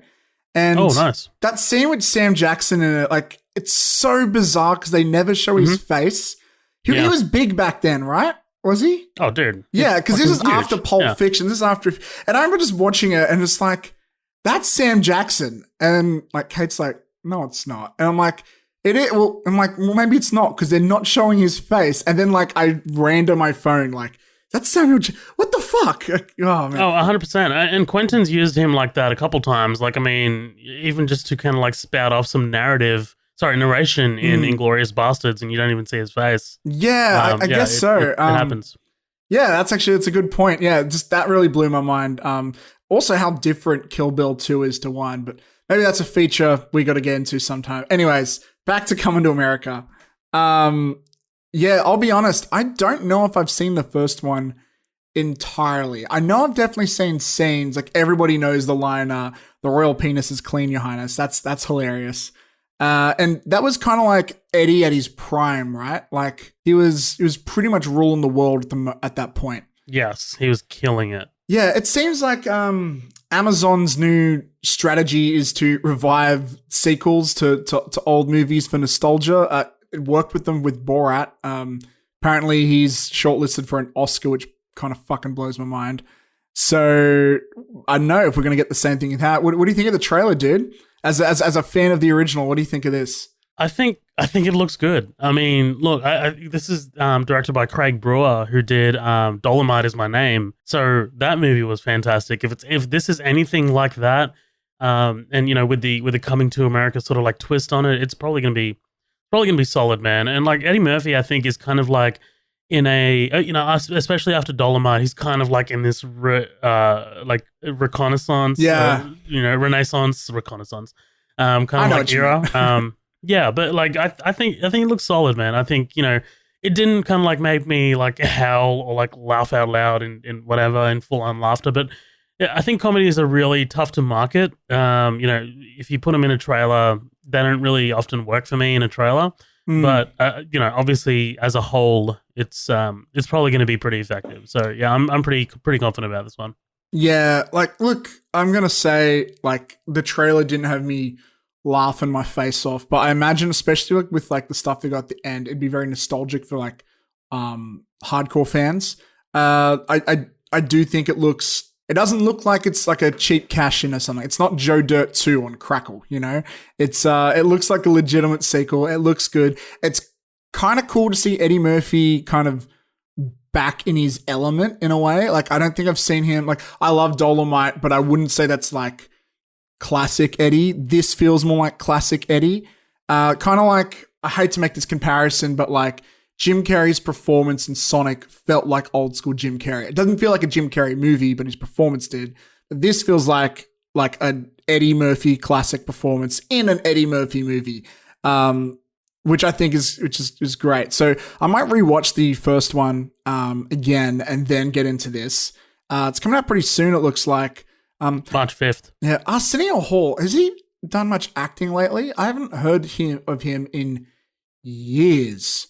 And nice. That scene with Sam Jackson in it, like, it's so bizarre because they never show his face. He was big back then, right? Was he? Oh, dude. Yeah, because this is after Pulp Fiction. This is after, and I remember just watching it and it's like, that's Sam Jackson. And like, Kate's like, no, it's not. And I'm like, well, maybe it's not because they're not showing his face. And then like, I ran to my phone, like, that's Samuel. What the fuck? Oh, man. Oh, 100%. And Quentin's used him like that a couple times. Like, I mean, even just to kind of like spout off some narration in Inglourious Bastards, and you don't even see his face. Yeah, I guess so. It happens. Yeah, that's a good point. Yeah, just that really blew my mind. Also, how different Kill Bill 2 is to 1, but maybe that's a feature we got to get into sometime. Anyways, back to Coming to America. Yeah, I'll be honest. I don't know if I've seen the first one entirely. I know I've definitely seen scenes. Like, everybody knows the line, the royal penis is clean, your highness. That's hilarious. And that was kind of like Eddie at his prime, right? Like, he was pretty much ruling the world at that point. Yes, he was killing it. Yeah, it seems like Amazon's new strategy is to revive sequels to old movies for nostalgia. It worked with them with Borat. Apparently he's shortlisted for an Oscar, which kind of fucking blows my mind. So I don't know if we're going to get the same thing in that. What do you think of the trailer, dude? As a fan of the original, what do you think of this? I think it looks good. I mean, look, this is directed by Craig Brewer, who did Dolomite Is My Name. So that movie was fantastic. If this is anything like that, And with the coming to America sort of like twist on it, it's probably gonna be solid, man. And like Eddie Murphy, I think is kind of like in a especially after Dolomite, he's kind of like in this like reconnaissance, Yeah. Renaissance reconnaissance, kind I of know like what you era. mean. Yeah, but like I think it looks solid, man. I think it didn't kind of like make me like howl or like laugh out loud in whatever in full on laughter, but yeah, I think comedies are really tough to market. If you put them in a trailer, they don't really often work for me in a trailer. But obviously as a whole, it's probably going to be pretty effective. So yeah, I'm pretty confident about this one. Yeah, like, look, I'm gonna say, like, the trailer didn't have me laughing my face off, but I imagine, especially like with like the stuff they got at the end, it'd be very nostalgic for like hardcore fans. I do think it looks. It doesn't look like it's like a cheap cash in or something. It's not Joe Dirt 2 on Crackle, It's it looks like a legitimate sequel. It looks good. It's kind of cool to see Eddie Murphy kind of back in his element in a way. Like, I don't think I've seen him. Like, I love Dolomite, but I wouldn't say that's like classic Eddie. This feels more like classic Eddie. Kind of like, I hate to make this comparison, but like Jim Carrey's performance in Sonic felt like old school Jim Carrey. It doesn't feel like a Jim Carrey movie, but his performance did. But this feels like an Eddie Murphy classic performance in an Eddie Murphy movie. Which I think is great. So I might rewatch the first one again and then get into this. It's coming out pretty soon, it looks like. March 5th. Yeah. Arsenio Hall, has he done much acting lately? I haven't heard of him in years.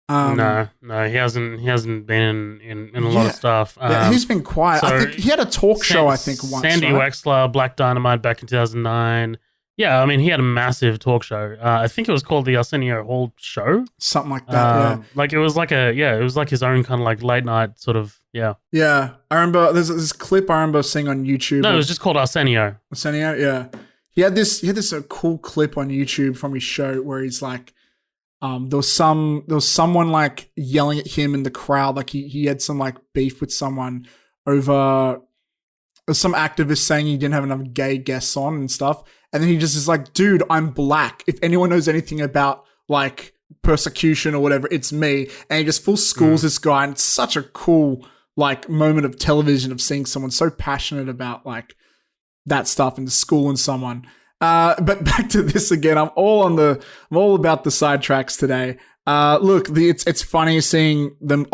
No, he hasn't been in a lot of stuff. Yeah, he's been quiet. So I think he had a talk show, I think, once. Sandy right? Wexler, Black Dynamite back in 2009. Yeah, I mean, he had a massive talk show. I think it was called the Arsenio Hall Show. Something like that, Like, it was like his own kind of like late night sort of, yeah. Yeah, I remember there's this clip I remember seeing on YouTube. No, it was just called Arsenio. Arsenio, yeah. He had this cool clip on YouTube from his show where he's like, there was someone like yelling at him in the crowd, like he had some like beef with someone over some activist saying he didn't have enough gay guests on and stuff. And then he just is like, dude, I'm black. If anyone knows anything about like persecution or whatever, it's me. And he just full schools this guy. And it's such a cool like moment of television of seeing someone so passionate about like that stuff and schooling someone. But back to this again. I'm all about the sidetracks today. Look, it's funny seeing them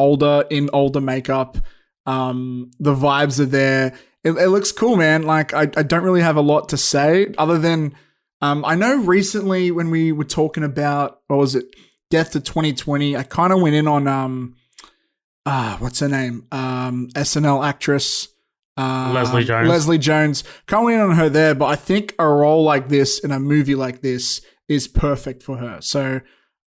in older makeup. The vibes are there. It looks cool, man. Like, I don't really have a lot to say other than I know recently when we were talking about, what was it, Death to 2020, I kind of went in on what's her name? SNL actress Leslie Jones. Leslie Jones. Can't went in on her there, but I think a role like this in a movie like this is perfect for her. So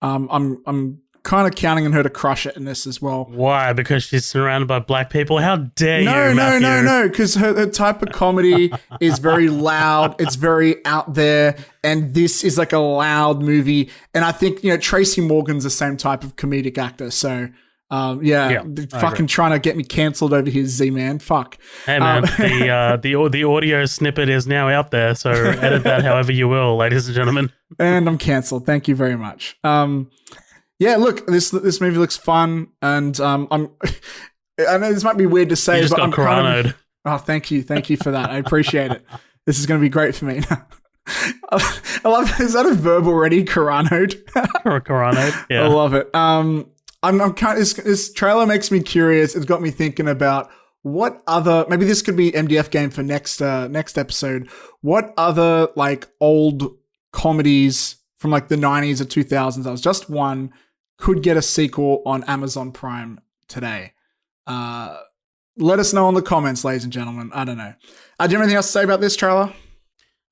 I'm kind of counting on her to crush it in this as well. Why? Because she's surrounded by black people? How dare you, Matthew? No. Because her type of comedy is very loud. It's very out there. And this is like a loud movie. And I think, Tracy Morgan's the same type of comedic actor. So, fucking trying to get me cancelled over here, Z-Man. Fuck. Hey, man, the audio snippet is now out there. So edit that however you will, ladies and gentlemen. And I'm cancelled. Thank you very much. Yeah, look, this movie looks fun, and I know this might be weird to say, you just but got Coranoed. Oh, thank you for that. I appreciate it. This is going to be great for me. I love. Is that a verb already? Coranoed. Coranoed. Yeah, I love it. I'm kind of, this trailer makes me curious. It's got me thinking about what other, maybe this could be MDF game for next episode. What other like old comedies from like the 90s or 2000s, that was just one, could get a sequel on Amazon Prime today? Let us know in the comments, ladies and gentlemen. I don't know. Do you have anything else to say about this trailer?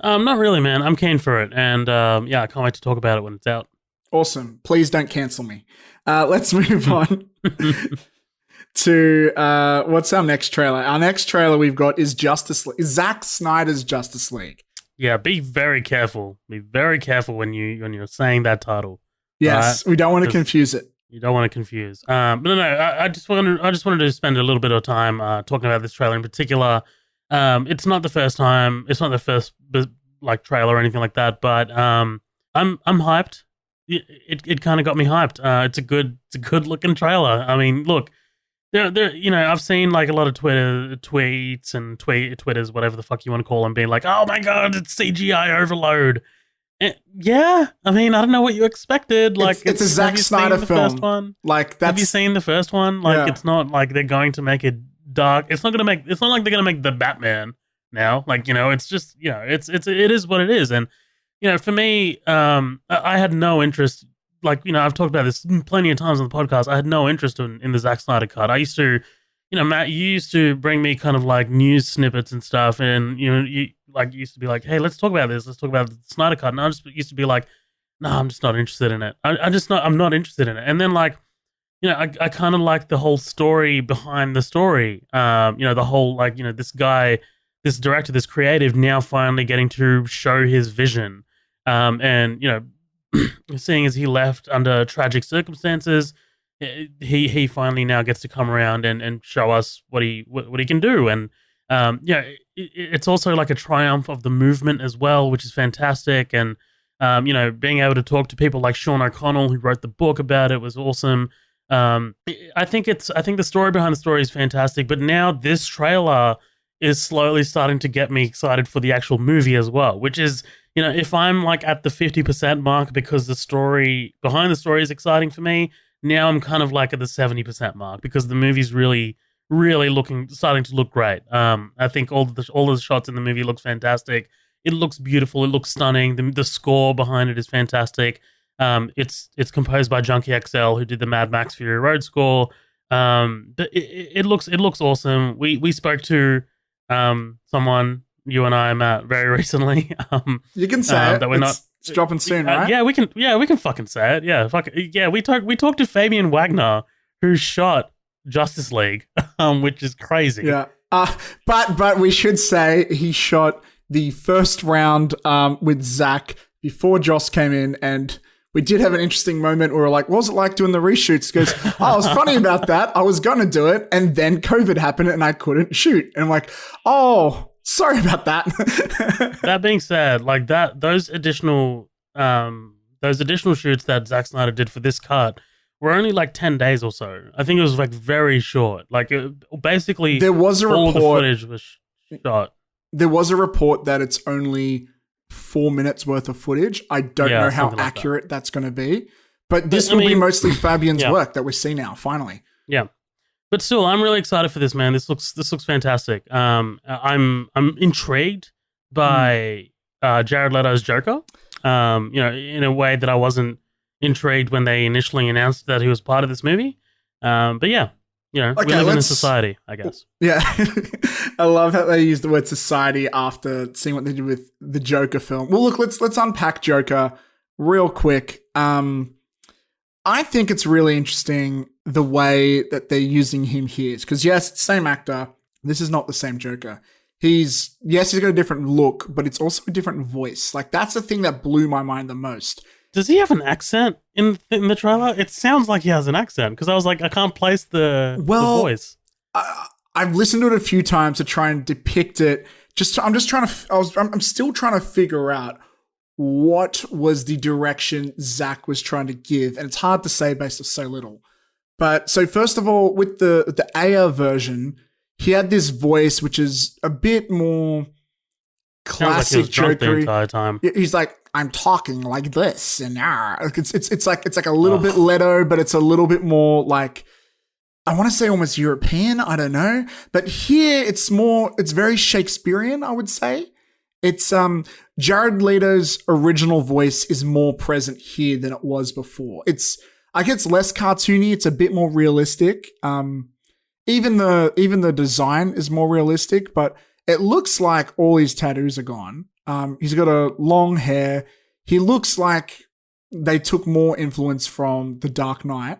Not really, man. I'm keen for it. And I can't wait to talk about it when it's out. Awesome. Please don't cancel me. Let's move on to what's our next trailer. Our next trailer we've got is Zack Snyder's Justice League. Yeah, be very careful. Be very careful when you're saying that title. Yes, we don't want to confuse it. You don't want to confuse. But no. I just wanted to spend a little bit of time talking about this trailer in particular. It's not the first time. It's not the first like trailer or anything like that. But I'm hyped. It kind of got me hyped. It's a good looking trailer. I mean, look, there. You know, I've seen like a lot of tweets and Twitters, whatever the fuck you want to call them, being like, "Oh my god, it's CGI overload." Yeah, I mean, I don't know what you expected. Like, it's a Zack Snyder film. First one? Like, have you seen the first one? Like, Yeah. It's not like they're going to make it dark. It's not like they're gonna make the Batman now. Like, you know, it's just, you know, it is what it is. And you know, for me, I had no interest. Like, you know, I've talked about this plenty of times on the podcast. I had no interest in the Zack Snyder cut. I used to, you know, Matt, you used to bring me kind of like news snippets and stuff, and you know, you used to be like, "Hey, let's talk about this. Let's talk about the Snyder cut." And I just used to be like, "No, I'm just not interested in it. I'm not interested in it." And then, like, you know, I kind of like the whole story behind the story. You know, the whole, like, you know, this guy, this director, this creative, now finally getting to show his vision. And you know, seeing as he left under tragic circumstances, he finally now gets to come around and show us what he can do. And yeah, it's also like a triumph of the movement as well, which is fantastic. And you know, being able to talk to people like Sean O'Connell, who wrote the book about it, was awesome. I think the story behind the story is fantastic, but now this trailer is slowly starting to get me excited for the actual movie as well, which is, you know, if I'm like at the 50% mark because the story behind the story is exciting for me, now I'm kind of like at the 70% mark because the movie's really, really starting to look great. I think all the shots in the movie look fantastic. It looks beautiful. It looks stunning. The score behind it is fantastic. It's composed by Junkie XL, who did the Mad Max Fury Road score. But it looks awesome. We spoke to someone, you and I, Matt, very recently. You can say it. That we're not. It's dropping soon, right? Yeah, we can fucking say it. Yeah, fuck it. Yeah, we talked to Fabian Wagner, who shot Justice League, which is crazy. Yeah. But we should say he shot the first round with Zach before Joss came in, and we did have an interesting moment where we're like, what was it like doing the reshoots? He goes, oh, it was funny about that. I was going to do it, and then COVID happened and I couldn't shoot. And I'm like, oh, sorry about that. That being said, like those additional shoots that Zack Snyder did for this cut were only like 10 days or so. I think it was like very short. Like basically there was a all report, the footage was shot. There was a report that it's only 4 minutes worth of footage. I don't know how accurate that's going to be, but this will be mostly Fabian's work that we see now, finally. Yeah. But still, I'm really excited for this, man. This looks fantastic. I'm intrigued by Jared Leto's Joker. You know, in a way that I wasn't intrigued when they initially announced that he was part of this movie. But yeah, you know, we live in a society, I guess. Yeah. I love how they use the word society after seeing what they did with the Joker film. Well, look, let's unpack Joker real quick. I think it's really interesting the way that they're using him here. Because yes, it's the same actor. This is not the same Joker. He's got a different look, but it's also a different voice. Like, that's the thing that blew my mind the most. Does he have an accent in the trailer? It sounds like he has an accent, because I was like, I can't place the voice. I've listened to it a few times to try and depict it. I'm still trying to figure out what was the direction Zach was trying to give, and it's hard to say based on so little. But so first of all, with the Aya version, he had this voice which is a bit more classic Joker. The entire time. He's like, I'm talking like this, and it's like a little bit Leto, but it's a little bit more like, I want to say almost European. I don't know, but here it's very Shakespearean, I would say. It's Jared Leto's original voice is more present here than it was before. I guess less cartoony. It's a bit more realistic. Even the design is more realistic, but it looks like all his tattoos are gone. He's got a long hair. He looks like they took more influence from The Dark Knight.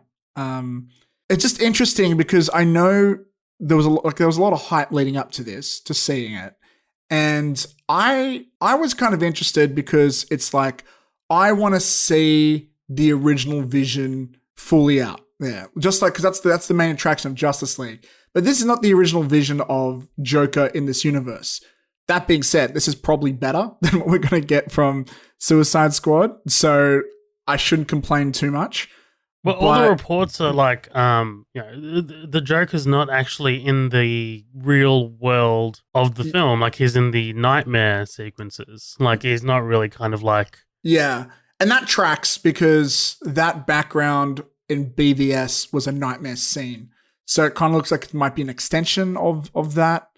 It's just interesting because I know there was a lot of hype leading up to this, to seeing it. And I was kind of interested because it's like, I want to see the original vision fully out. Yeah, just like, because that's the main attraction of Justice League. But this is not the original vision of Joker in this universe. That being said, this is probably better than what we're going to get from Suicide Squad, so I shouldn't complain too much. Well, all the reports are like, the Joker's not actually in the real world of the film. Like, he's in the nightmare sequences. Like, he's not really kind of like... Yeah, and that tracks because that background in BVS was a nightmare scene. So it kind of looks like it might be an extension of that.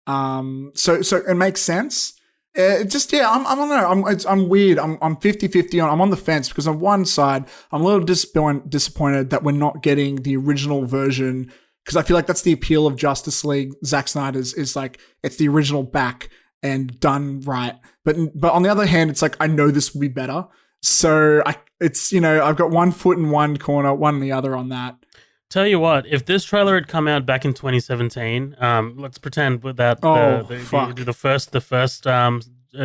So it makes sense. I don't know. I'm weird. I'm 50-50 on. I'm on the fence because on one side, I'm a little disappointed that we're not getting the original version, because I feel like that's the appeal of Justice League. Zack Snyder's is like, it's the original back and done right. But on the other hand, it's like, I know this will be better. So I've got one foot in one corner, one in the other on that. Tell you what, if this trailer had come out back in 2017, let's pretend that the first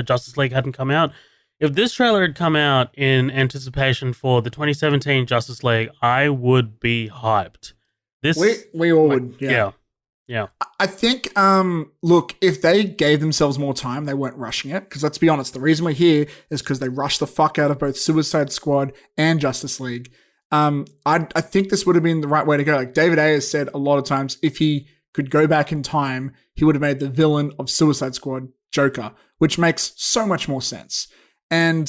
Justice League hadn't come out. If this trailer had come out in anticipation for the 2017 Justice League, I would be hyped. We all would, yeah. I think, look, if they gave themselves more time, they weren't rushing it. Because let's be honest, the reason we're here is because they rushed the fuck out of both Suicide Squad and Justice League. I think this would have been the right way to go. Like David Ayers said a lot of times, if he could go back in time, he would have made the villain of Suicide Squad Joker, which makes so much more sense. And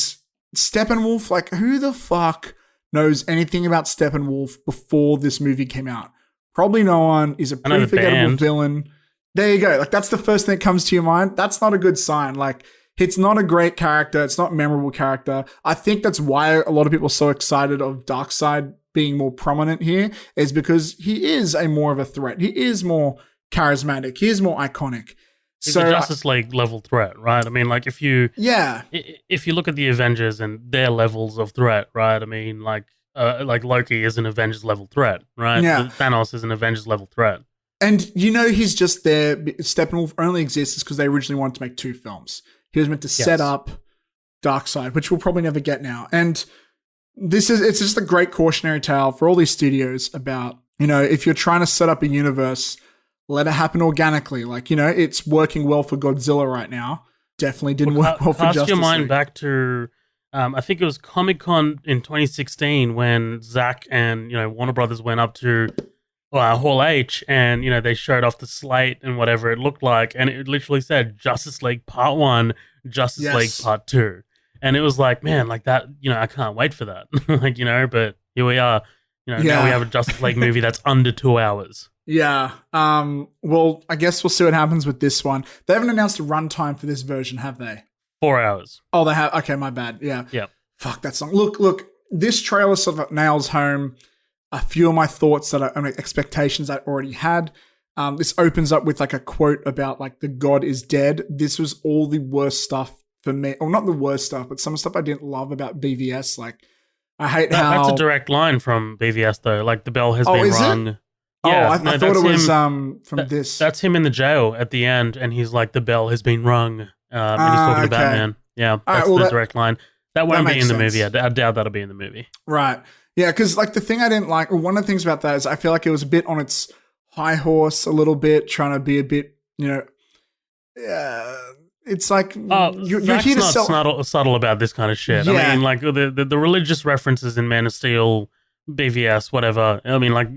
Steppenwolf, like, who the fuck knows anything about Steppenwolf before this movie came out? Probably no one. Is a pretty forgettable villain. There you go. Like, that's the first thing that comes to your mind. That's not a good sign. Like, it's not a great character. It's not a memorable character. I think that's why a lot of people are so excited of Darkseid being more prominent here, is because he is more of a threat. He is more charismatic. He is more iconic. He's a Justice League level threat, right? I mean, like, if you look at the Avengers and their levels of threat, right? I mean, like Loki is an Avengers level threat, right? Yeah. Thanos is an Avengers level threat. And he's just there. Steppenwolf only exists because they originally wanted to make 2 films. He was meant to set up Darkseid, which we'll probably never get now. And it's just a great cautionary tale for all these studios about, if you're trying to set up a universe, let it happen organically. Like, it's working well for Godzilla right now. Definitely didn't work well for Justice League. Cast your mind back to, I think it was Comic-Con in 2016 when Zack and, Warner Brothers went up to Hall H, and they showed off the slate and whatever it looked like, and it literally said Justice League Part 1, Justice League Part 2, and it was like, man, like that, I can't wait for that. Like, but here we are, now we have a Justice League movie that's under 2 hours. Yeah. Well, I guess we'll see what happens with this one. They haven't announced a runtime for this version, have they? 4 hours. Oh, they have. Okay, my bad. Yeah. Yeah. Fuck that song. Look. This trailer sort of nails home a few of my thoughts expectations I already had. This opens up with like a quote about like the God is dead. This was all the worst stuff for me. Or not the worst stuff, but some stuff I didn't love about BVS. Like, I hate how... That's a direct line from BVS though. Like, the bell has been rung. It? Yeah, I thought it was from this. That's him in the jail at the end, and he's like, the bell has been rung. And he's talking to Batman. Yeah, that's the direct line. That won't be in the movie. I doubt that'll be in the movie. Right. Yeah, because like the thing I didn't like, or one of the things about that is I feel like it was a bit on its high horse a little bit, trying to be a bit, it's like you're here to sell. Subtle about this kind of shit. Yeah. I mean, like the religious references in Man of Steel, BVS, whatever. I mean, like,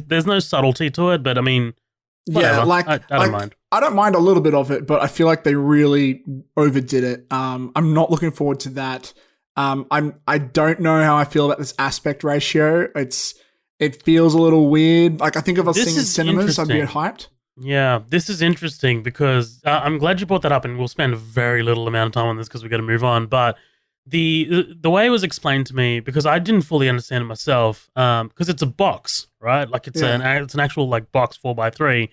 there's no subtlety to it, but I mean, whatever. Yeah, like I don't mind. I don't mind a little bit of it, but I feel like they really overdid it. I'm not looking forward to that. I don't know how I feel about this aspect ratio. It feels a little weird. Like, I think if I was seeing in cinemas, I'd be hyped. Yeah, this is interesting because I'm glad you brought that up, and we'll spend a very little amount of time on this because we got to move on. But the way it was explained to me, because I didn't fully understand it myself, because it's a box, right? Like, it's an actual like box 4x3.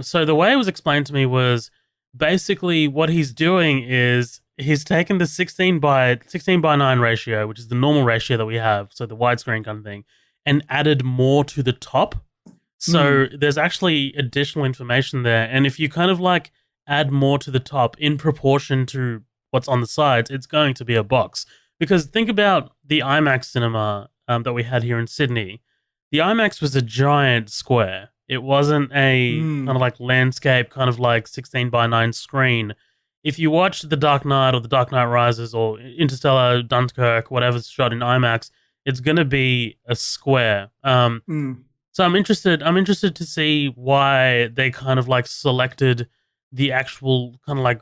So the way it was explained to me was basically what he's doing is he's taken the 16 by 9 ratio, which is the normal ratio that we have, so the widescreen kind of thing, and added more to the top. So there's actually additional information there. And if you kind of like add more to the top in proportion to what's on the sides, it's going to be a box. Because think about the IMAX cinema that we had here in Sydney. the IMAX was a giant square. It wasn't a kind of like landscape, kind of like 16:9 screen. If you watch The Dark Knight or The Dark Knight Rises or Interstellar, Dunkirk, whatever's shot in IMAX, it's going to be a square. So I'm interested. I'm interested to see why they kind of like selected the actual kind of like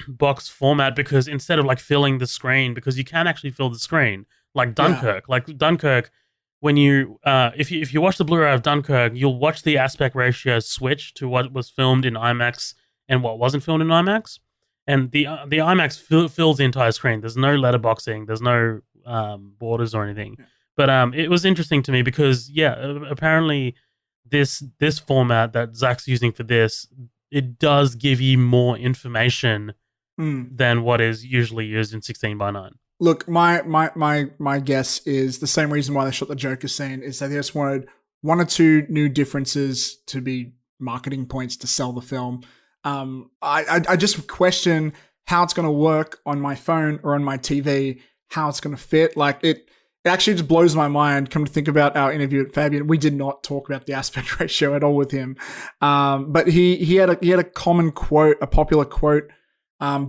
box format, because instead of like filling the screen, because you can actually fill the screen like Dunkirk, when you if you watch the Blu-ray of Dunkirk, you'll watch the aspect ratio switch to what was filmed in IMAX and what wasn't filmed in IMAX, and the IMAX fills the entire screen. There's no letterboxing, there's no borders or anything. But it was interesting to me because apparently this format that Zach's using for this, it does give you more information than what is usually used in 16:9. Look, my guess is the same reason why they shot the Joker scene is that they just wanted one or two new differences to be marketing points to sell the film. I just question how it's going to work on my phone or on my TV, how it's going to fit. Like it actually just blows my mind. Come to think about our interview with Fabian, we did not talk about the aspect ratio at all with him. But he had a common quote, a popular quote,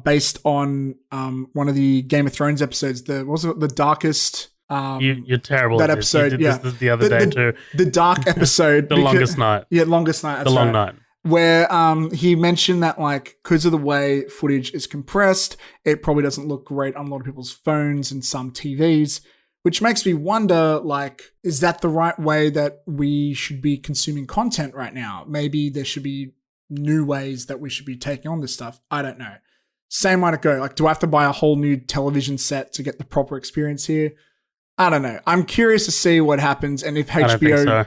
based on one of the Game of Thrones episodes. The darkest. You're terrible. That episode. You did this the other day too. The dark episode. Longest night. Yeah, longest night. That's long night. Where he mentioned that like because of the way footage is compressed, it probably doesn't look great on a lot of people's phones and some TVs. Which makes me wonder, like, is that the right way that we should be consuming content right now? Maybe there should be new ways that we should be taking on this stuff. I don't know. Same might it go. Like, do I have to buy a whole new television set to get the proper experience here? I don't know. I'm curious to see what happens and if HBO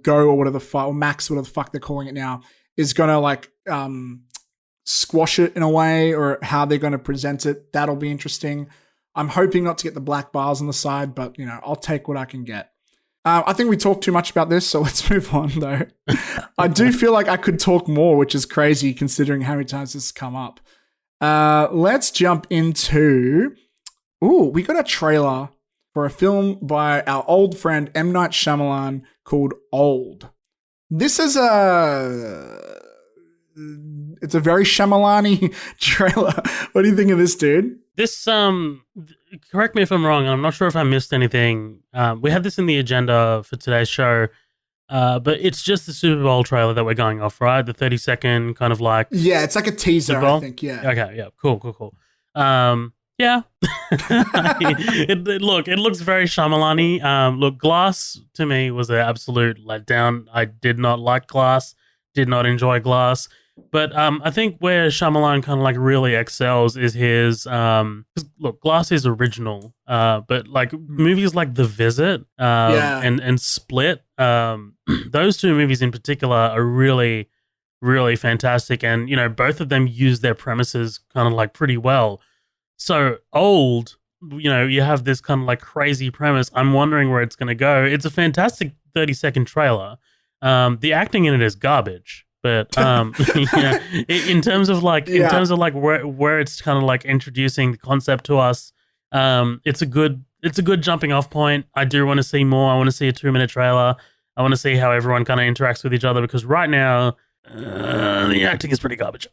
Go or whatever the fuck, or Max, whatever the fuck they're calling it now, is gonna like squash it in a way, or how they're gonna present it. That'll be interesting. I'm hoping not to get the black bars on the side, but, you know, I'll take what I can get. I think we talked too much about this, so let's move on, though. I do feel like I could talk more, which is crazy considering how many times this has come up. Let's jump into... Ooh, we got a trailer for a film by our old friend M. Night Shyamalan called Old. This is it's a very Shyamalan-y trailer. What do you think of this, dude? This, correct me if I'm wrong, I'm not sure if I missed anything. We had this in the agenda for today's show, but it's just the Super Bowl trailer that we're going off, right? The 30-second kind of like... Yeah, it's like a teaser, I think, yeah. Okay, yeah, cool. Yeah. It looks very Shyamalan-y. Look, Glass, to me, was an absolute letdown. I did not like Glass, did not enjoy Glass. But I think where Shyamalan kind of like really excels is his 'cause look, Glass is original, but like movies like The Visit and Split, those two movies in particular are really, really fantastic, and you know both of them use their premises kind of like pretty well. So Old, you know, you have this kind of like crazy premise. I'm wondering where it's going to go. It's a fantastic 30-second trailer. The acting in it is garbage. But yeah, in terms of like where it's kind of like introducing the concept to us, it's a good jumping off point. I do want to see more. I want to see a 2-minute trailer. I want to see how everyone kind of interacts with each other, because right now the acting is pretty garbage.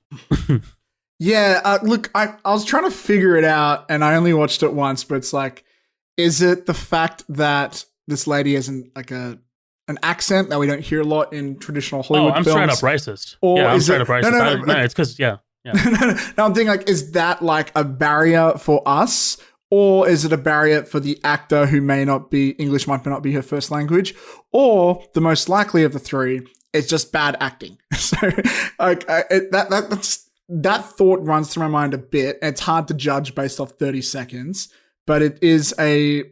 Yeah, look, I was trying to figure it out, and I only watched it once. But it's like, is it the fact that this lady has an accent that we don't hear a lot in traditional Hollywood films? Straight up racist. Or I'm straight up racist. No, it's because, yeah. No, I'm thinking, like, is that like a barrier for us? Or is it a barrier for the actor who English might not be her first language? Or the most likely of the three, it's just bad acting. So, like, that thought runs through my mind a bit. It's hard to judge based off 30 seconds, but it is a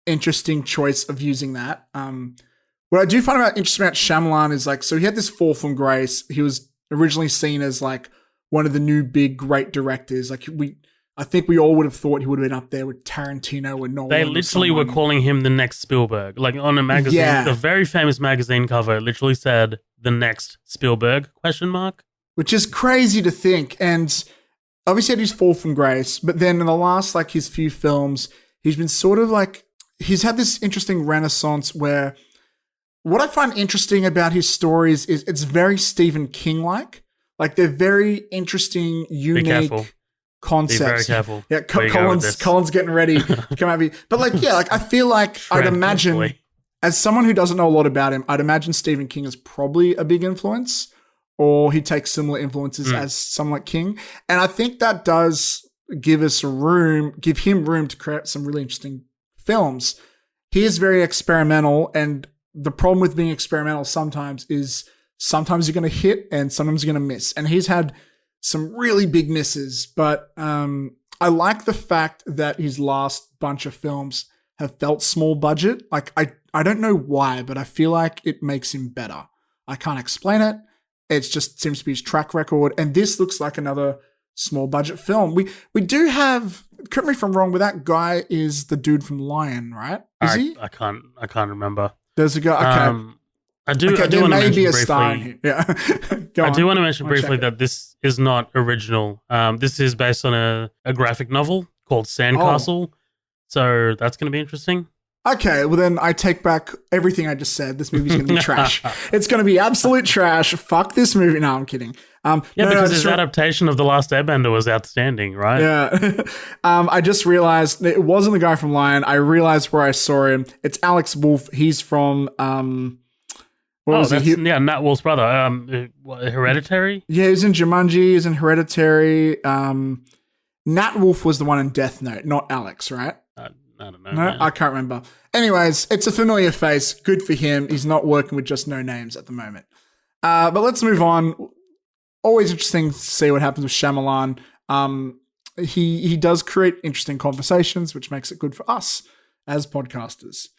interesting choice of using that. What I do find interesting about Shyamalan is like, so he had this fall from grace. He was originally seen as like one of the new big great directors. Like I think we all would have thought he would have been up there with Tarantino or Nolan. They literally were calling him the next Spielberg. Like on a magazine, the very famous magazine cover literally said the next Spielberg ? Which is crazy to think. And obviously he had his fall from grace, but then in the last like his few films, he's been sort of like, he's had this interesting renaissance where what I find interesting about his stories is it's very Stephen King-like. Like they're very interesting, Be careful. unique concepts. Be very careful. Yeah, where you go with this. Colin's getting ready to come at me. But like, yeah, like I feel like I'd Tread imagine, carefully. as someone who doesn't know a lot about him, I'd imagine Stephen King is probably a big influence, or he takes similar influences as someone like King. And I think that does give him room to create some really interesting films. He is very experimental, and the problem with being experimental sometimes is sometimes you're going to hit and sometimes you're going to miss. And he's had some really big misses, but I like the fact that his last bunch of films have felt small budget. Like I don't know why, but I feel like it makes him better. I can't explain it. It just seems to be his track record. And this looks like another small budget film. We do have, correct me if I'm wrong, but that guy is the dude from Lion, right? Is he? I can't remember. There's a guy. Okay. I do there want to may mention be a briefly. star in here. Yeah. Go I on. do want to mention I'll check briefly it. that this is not original. This is based on a graphic novel called Sandcastle. So that's going to be interesting. Okay, well then I take back everything I just said. This movie's going to be trash. It's going to be absolute trash. Fuck this movie. No, I'm kidding. Because his adaptation of The Last Airbender was outstanding, right? Yeah. I just realized that it wasn't the guy from Lion. I realized where I saw him. It's Alex Wolff. He's from Nat Wolff's brother. Hereditary? Yeah, he's in Jumanji. He's in Hereditary. Nat Wolff was the one in Death Note, not Alex, right? I don't know. No, Man. I can't remember. Anyways, it's a familiar face. Good for him. He's not working with just no names at the moment. But let's move on. Always interesting to see what happens with Shyamalan. He does create interesting conversations, which makes it good for us as podcasters.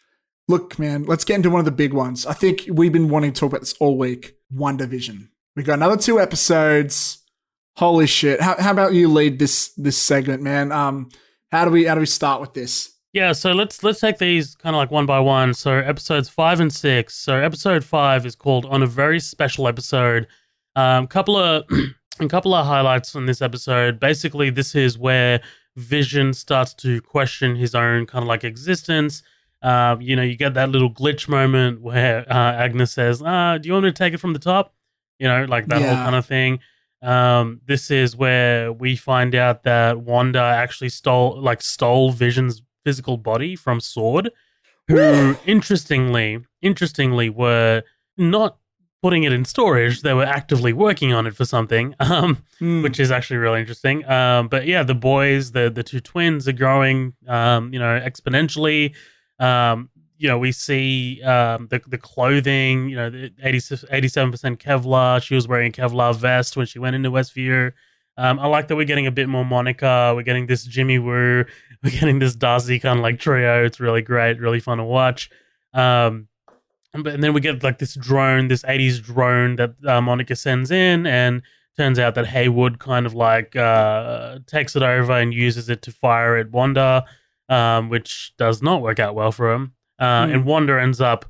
Look, man, let's get into one of the big ones. I think we've been wanting to talk about this all week. WandaVision. We got another 2 episodes. Holy shit! How about you lead this segment, man? How do we start with this? Yeah, so let's take these kind of like one by one. So episodes 5 and 6. So episode 5 is called On a Very Special Episode. A couple of highlights in this episode. Basically, this is where Vision starts to question his own kind of like existence. You get that little glitch moment where Agnes says, "Do you want me to take it from the top?" Like that whole kind of thing. This is where we find out that Wanda actually stole Vision's physical body from S.W.O.R.D., who interestingly were not putting it in storage. They were actively working on it for something, which is actually really interesting. But yeah, the boys, the 2 twins are growing, exponentially. We see the clothing, the 87% Kevlar. She was wearing a Kevlar vest when she went into Westview. I like that we're getting a bit more Monica. We're getting this Jimmy Woo. We're getting this Darcy kind of like trio. It's really great, really fun to watch. And then we get like this drone, this 80s drone that Monica sends in, and turns out that Haywood kind of like takes it over and uses it to fire at Wanda, which does not work out well for him. And Wanda ends up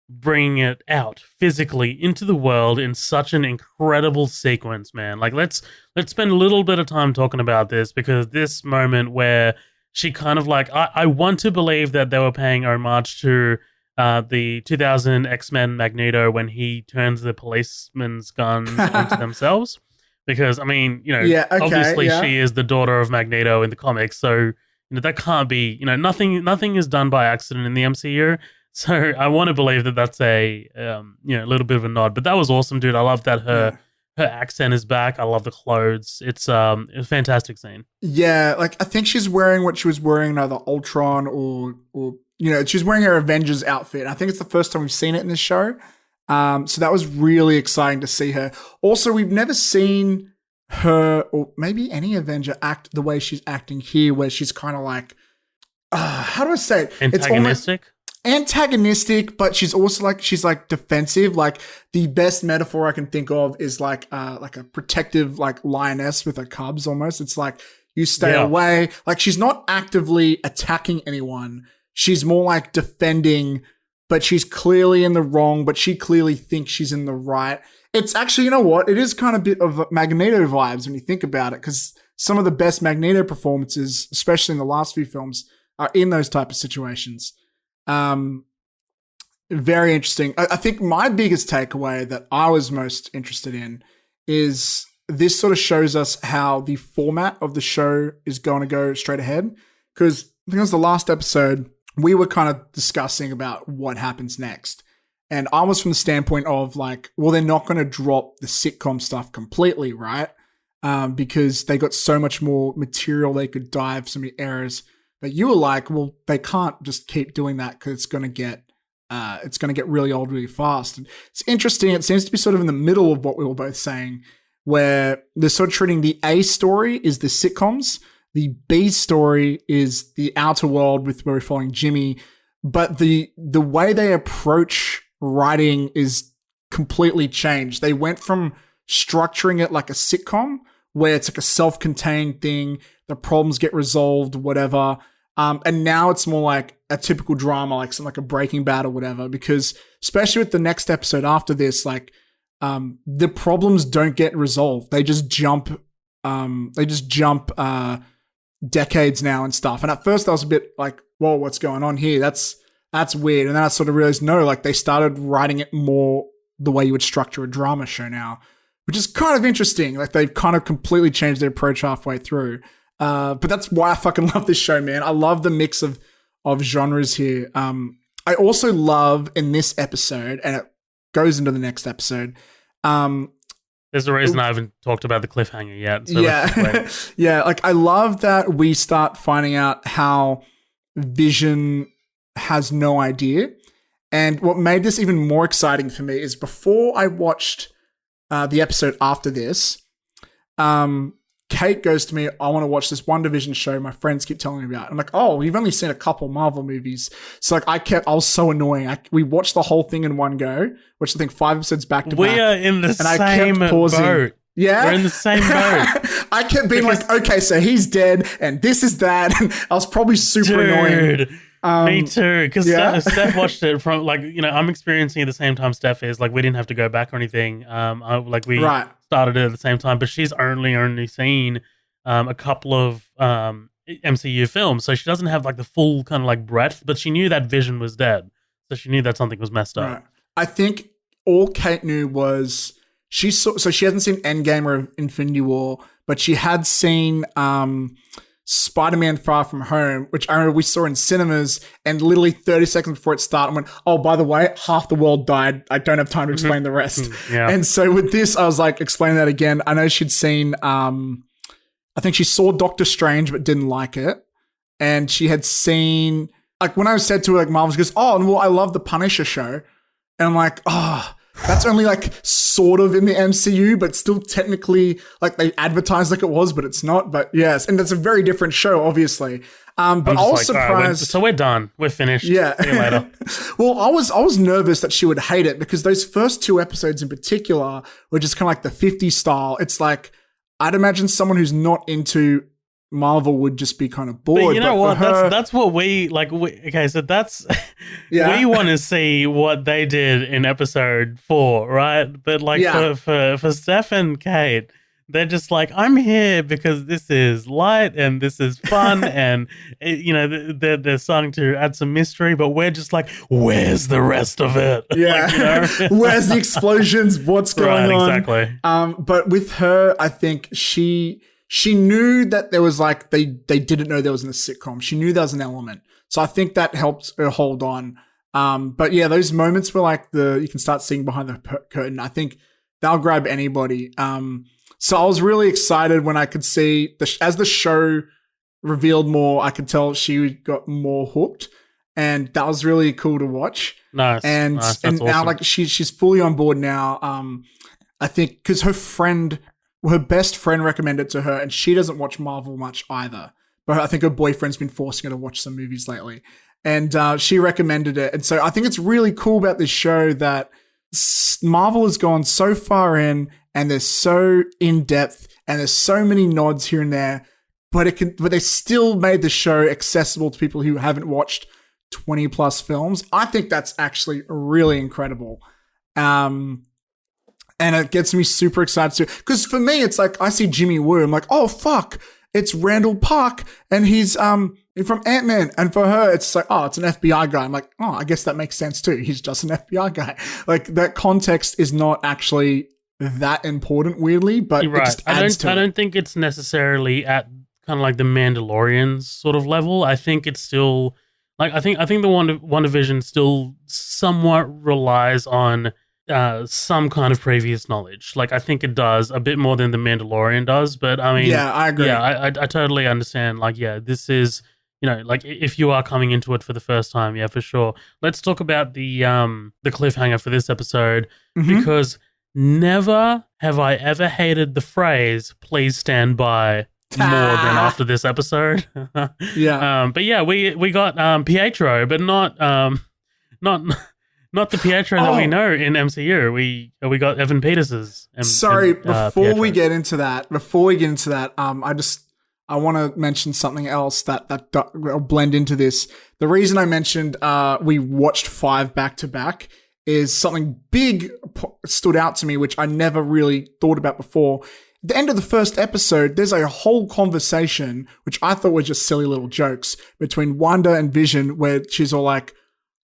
bringing it out physically into the world in such an incredible sequence, man. Like let's spend a little bit of time talking about this, because this moment where she kind of like, I want to believe that they were paying homage to the 2000 X-Men Magneto when he turns the policeman's guns onto themselves. Because, I mean, obviously she is the daughter of Magneto in the comics, so that can't be, nothing is done by accident in the MCU. So I want to believe that that's a little bit of a nod. But that was awesome, dude. I love that her accent is back. I love the clothes. It's a fantastic scene. Yeah, like I think she's wearing what she was wearing in either Ultron or she's wearing her Avengers outfit. I think it's the first time we've seen it in this show. So that was really exciting to see her. Also, we've never seen her, or maybe any Avenger, act the way she's acting here, where she's kind of like, how do I say it? Antagonistic? It's antagonistic, but she's also like, she's like defensive. Like the best metaphor I can think of is like a protective like lioness with her cubs almost. It's like, you stay away. Like she's not actively attacking anyone. She's more like defending, but she's clearly in the wrong, but she clearly thinks she's in the right. It's actually, you know what? It is kind of a bit of Magneto vibes when you think about it, because some of the best Magneto performances, especially in the last few films, are in those type of situations. Very interesting. I think my biggest takeaway that I was most interested in is this sort of shows us how the format of the show is going to go straight ahead. Because I think it was the last episode, we were kind of discussing about what happens next. And I was from the standpoint of like, well, they're not going to drop the sitcom stuff completely, right? Because they got so much more material they could dive, so many errors. But you were like, well, they can't just keep doing that because it's going to get really old really fast. And it's interesting. It seems to be sort of in the middle of what we were both saying, where they're sort of treating the A story is the sitcoms, the B story is the outer world with where we're following Jimmy, but the way they approach writing is completely changed. They went from structuring it like a sitcom, where it's like a self-contained thing, the problems get resolved, whatever. And now it's more like a typical drama, like something like a Breaking Bad or whatever, because especially with the next episode after this, like, the problems don't get resolved. They just jump decades now and stuff. And at first I was a bit like, whoa, what's going on here? That's weird. And then I sort of realized, no, like they started writing it more the way you would structure a drama show now, which is kind of interesting. Like they've kind of completely changed their approach halfway through. But that's why I fucking love this show, man. I love the mix of genres here. I also love in this episode, and it goes into the next episode. There's a reason I haven't talked about the cliffhanger yet. So yeah. Yeah. Like I love that we start finding out how Vision has no idea. And what made this even more exciting for me is before I watched the episode after this, Kate goes to me, I want to watch this WandaVision show my friends keep telling me about. I'm like, oh, we've only seen a couple Marvel movies. So like I was so annoying. We watched the whole thing in one go, which I think 5 episodes back to back. We are in the same boat. Yeah. We're in the same boat. I kept being like, okay, so he's dead and this is that. And I was probably super annoying. Me too. Because Steph watched it from like, I'm experiencing it at the same time Steph is. Like we didn't have to go back or anything. Started it at the same time, but she's only seen a couple of MCU films, so she doesn't have like the full kind of like breadth, but she knew that Vision was dead, so she knew that something was messed up. Right. I think all Kate knew was she hasn't seen Endgame or Infinity War, but she had seen Spider-Man Far From Home, which I remember we saw in cinemas, and literally 30 seconds before it started, I went, oh, by the way, half the world died. I don't have time to explain the rest. Yeah. And so with this, I was like, explaining that again. I know she'd seen, I think she saw Doctor Strange, but didn't like it. And she had seen, like when I said to her, like Marvel, she goes, oh, well, I love the Punisher show. And I'm like, oh, that's only like sort of in the MCU, but still technically like they advertised like it was, but it's not. But yes, and that's a very different show, obviously. But I was surprised. So we're done. We're finished. Yeah. See you later. Well, I was nervous that she would hate it because those first 2 episodes in particular were just kind of like the 50s style. It's like I'd imagine someone who's not into Marvel would just be kind of bored. But you know what? That's what we like. So that's we want to see what they did in episode 4, right? But like for Steph and Kate, they're just like, I'm here because this is light and this is fun, and they're starting to add some mystery. But we're just like, where's the rest of it? Yeah, where's the explosions? What's going on? Exactly. But with her, I think she knew that there was like they didn't know there was in a sitcom. She knew there was an element, so I think that helped her hold on. But yeah, those moments were like you can start seeing behind the curtain. I think they'll grab anybody. So I was really excited when I could see as the show revealed more, I could tell she got more hooked, and that was really cool to watch. Nice. And awesome. now like she's fully on board now. I think because her best friend recommended it to her, and she doesn't watch Marvel much either. But I think her boyfriend's been forcing her to watch some movies lately. And she recommended it. And so I think it's really cool about this show that Marvel has gone so far in, and they're so in-depth, and there's so many nods here and there, but they still made the show accessible to people who haven't watched 20 plus films. I think that's actually really incredible. And it gets me super excited too. Because for me, it's like I see Jimmy Woo. I'm like, oh fuck, it's Randall Park, and he's from Ant-Man. And for her, it's like, oh, it's an FBI guy. I'm like, oh, I guess that makes sense too. He's just an FBI guy. Like, that context is not actually that important, weirdly, but You're it right. just adds to I it. don't think it's necessarily at kind of like the Mandalorian sort of level. I think it's still like I think the WandaVision still somewhat relies on some kind of previous knowledge. Like I think it does a bit more than the Mandalorian does. But I mean, Yeah, I agree. Yeah, I totally understand. Like, yeah, this is, you know, like if you are coming into it for the first time, yeah, for sure. Let's talk about the cliffhanger for this episode because never have I ever hated the phrase "please stand by" more than after this episode. Yeah. But yeah, we got Pietro, but not the Pietro that we know in MCU. We got Evan Peters. Before we get into that, I want to mention something else that will blend into this. The reason I mentioned we watched 5 back to back is something big stood out to me, which I never really thought about before. At the end of the first episode, there's a whole conversation, which I thought were just silly little jokes, between Wanda and Vision, where she's all like,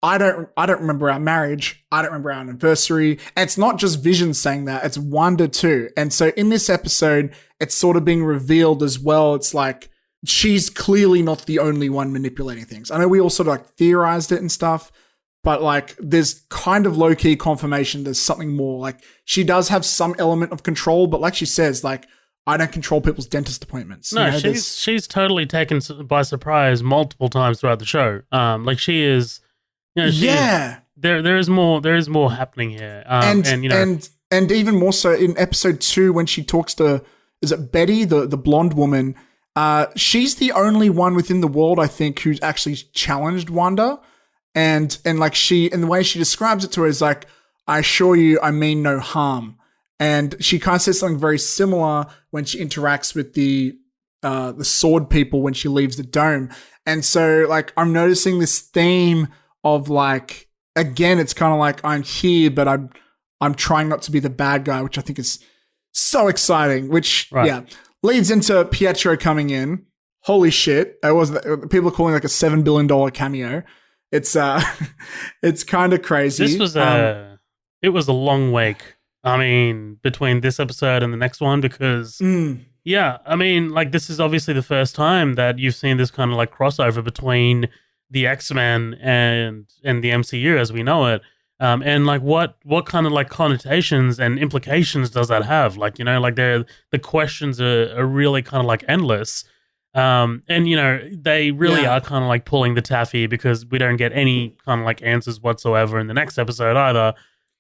I don't remember our marriage. I don't remember our anniversary. And it's not just Vision saying that, it's Wanda too. And so in this episode, it's sort of being revealed as well. It's like, she's clearly not the only one manipulating things. I know we all sort of like theorized it and stuff, but like there's kind of low-key confirmation there's something more. Like she does have some element of control, but like she says, like, I don't control people's dentist appointments. No, she's totally taken by surprise multiple times throughout the show. Like she is, you know, there is more happening here. And you know, and even more so in episode 2 when she talks to, is it Betty, the blonde woman? She's the only one within the world, I think, who's actually challenged Wanda. And like and the way she describes it to her is like, I assure you, I mean no harm. And she kind of says something very similar when she interacts with the sword people when she leaves the dome. And so like, I'm noticing this theme of like, again, it's kind of like I'm here, but I'm trying not to be the bad guy, which I think is so exciting, which leads into Pietro coming in. Holy shit. People are calling it like a $7 billion cameo. It's it's kind of crazy. This was it was a long wait. I mean, between this episode and the next one, because yeah, I mean, like this is obviously the first time that you've seen this kind of like crossover between the X-Men and the MCU as we know it. And like what kind of like connotations and implications does that have? Like, you know, like the questions are really kind of like endless. And you know, they really are kind of like pulling the taffy because we don't get any kind of like answers whatsoever in the next episode either.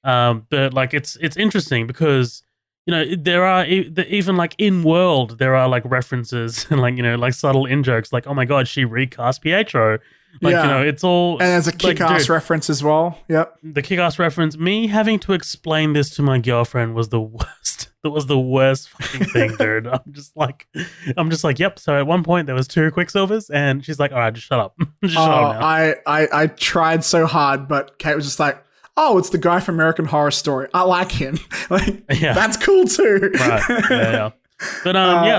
But like it's interesting because, you know, there are even like in world, there are like references and like, you know, like subtle in jokes like, oh my God, she recast Pietro. Like, you know, it's all. And there's a Kick-Ass reference as well. Yep. The Kick-Ass reference. Me having to explain this to my girlfriend was the worst. That was the worst fucking thing, dude. I'm just like, yep. So at one point there was 2 Quicksilvers, and she's like, all right, just shut up. Just shut up now. I tried so hard, but Kate was just like, oh, it's the guy from American Horror Story. I like him. Like, that's cool too. Right. Yeah. But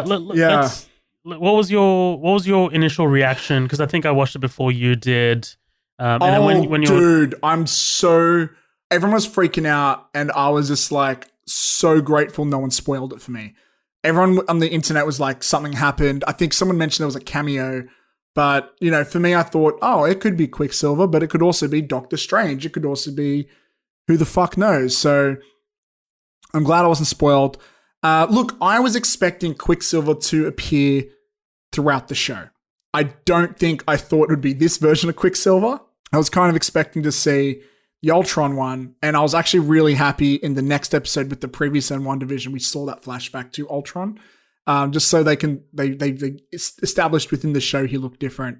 let's. What was your initial reaction? Because I think I watched it before you did. And when you dude, everyone was freaking out, and I was just like so grateful no one spoiled it for me. Everyone on the internet was like, something happened. I think someone mentioned there was a cameo, but you know, for me, I thought, oh, it could be Quicksilver, but it could also be Doctor Strange. It could also be who the fuck knows. So I'm glad I wasn't spoiled. Look, I was expecting Quicksilver to appear throughout the show. I don't think I thought it would be this version of Quicksilver. I was kind of expecting to see the Ultron one, and I was actually really happy in the next episode with the previous WandaVision, we saw that flashback to Ultron, just so they established within the show he looked different.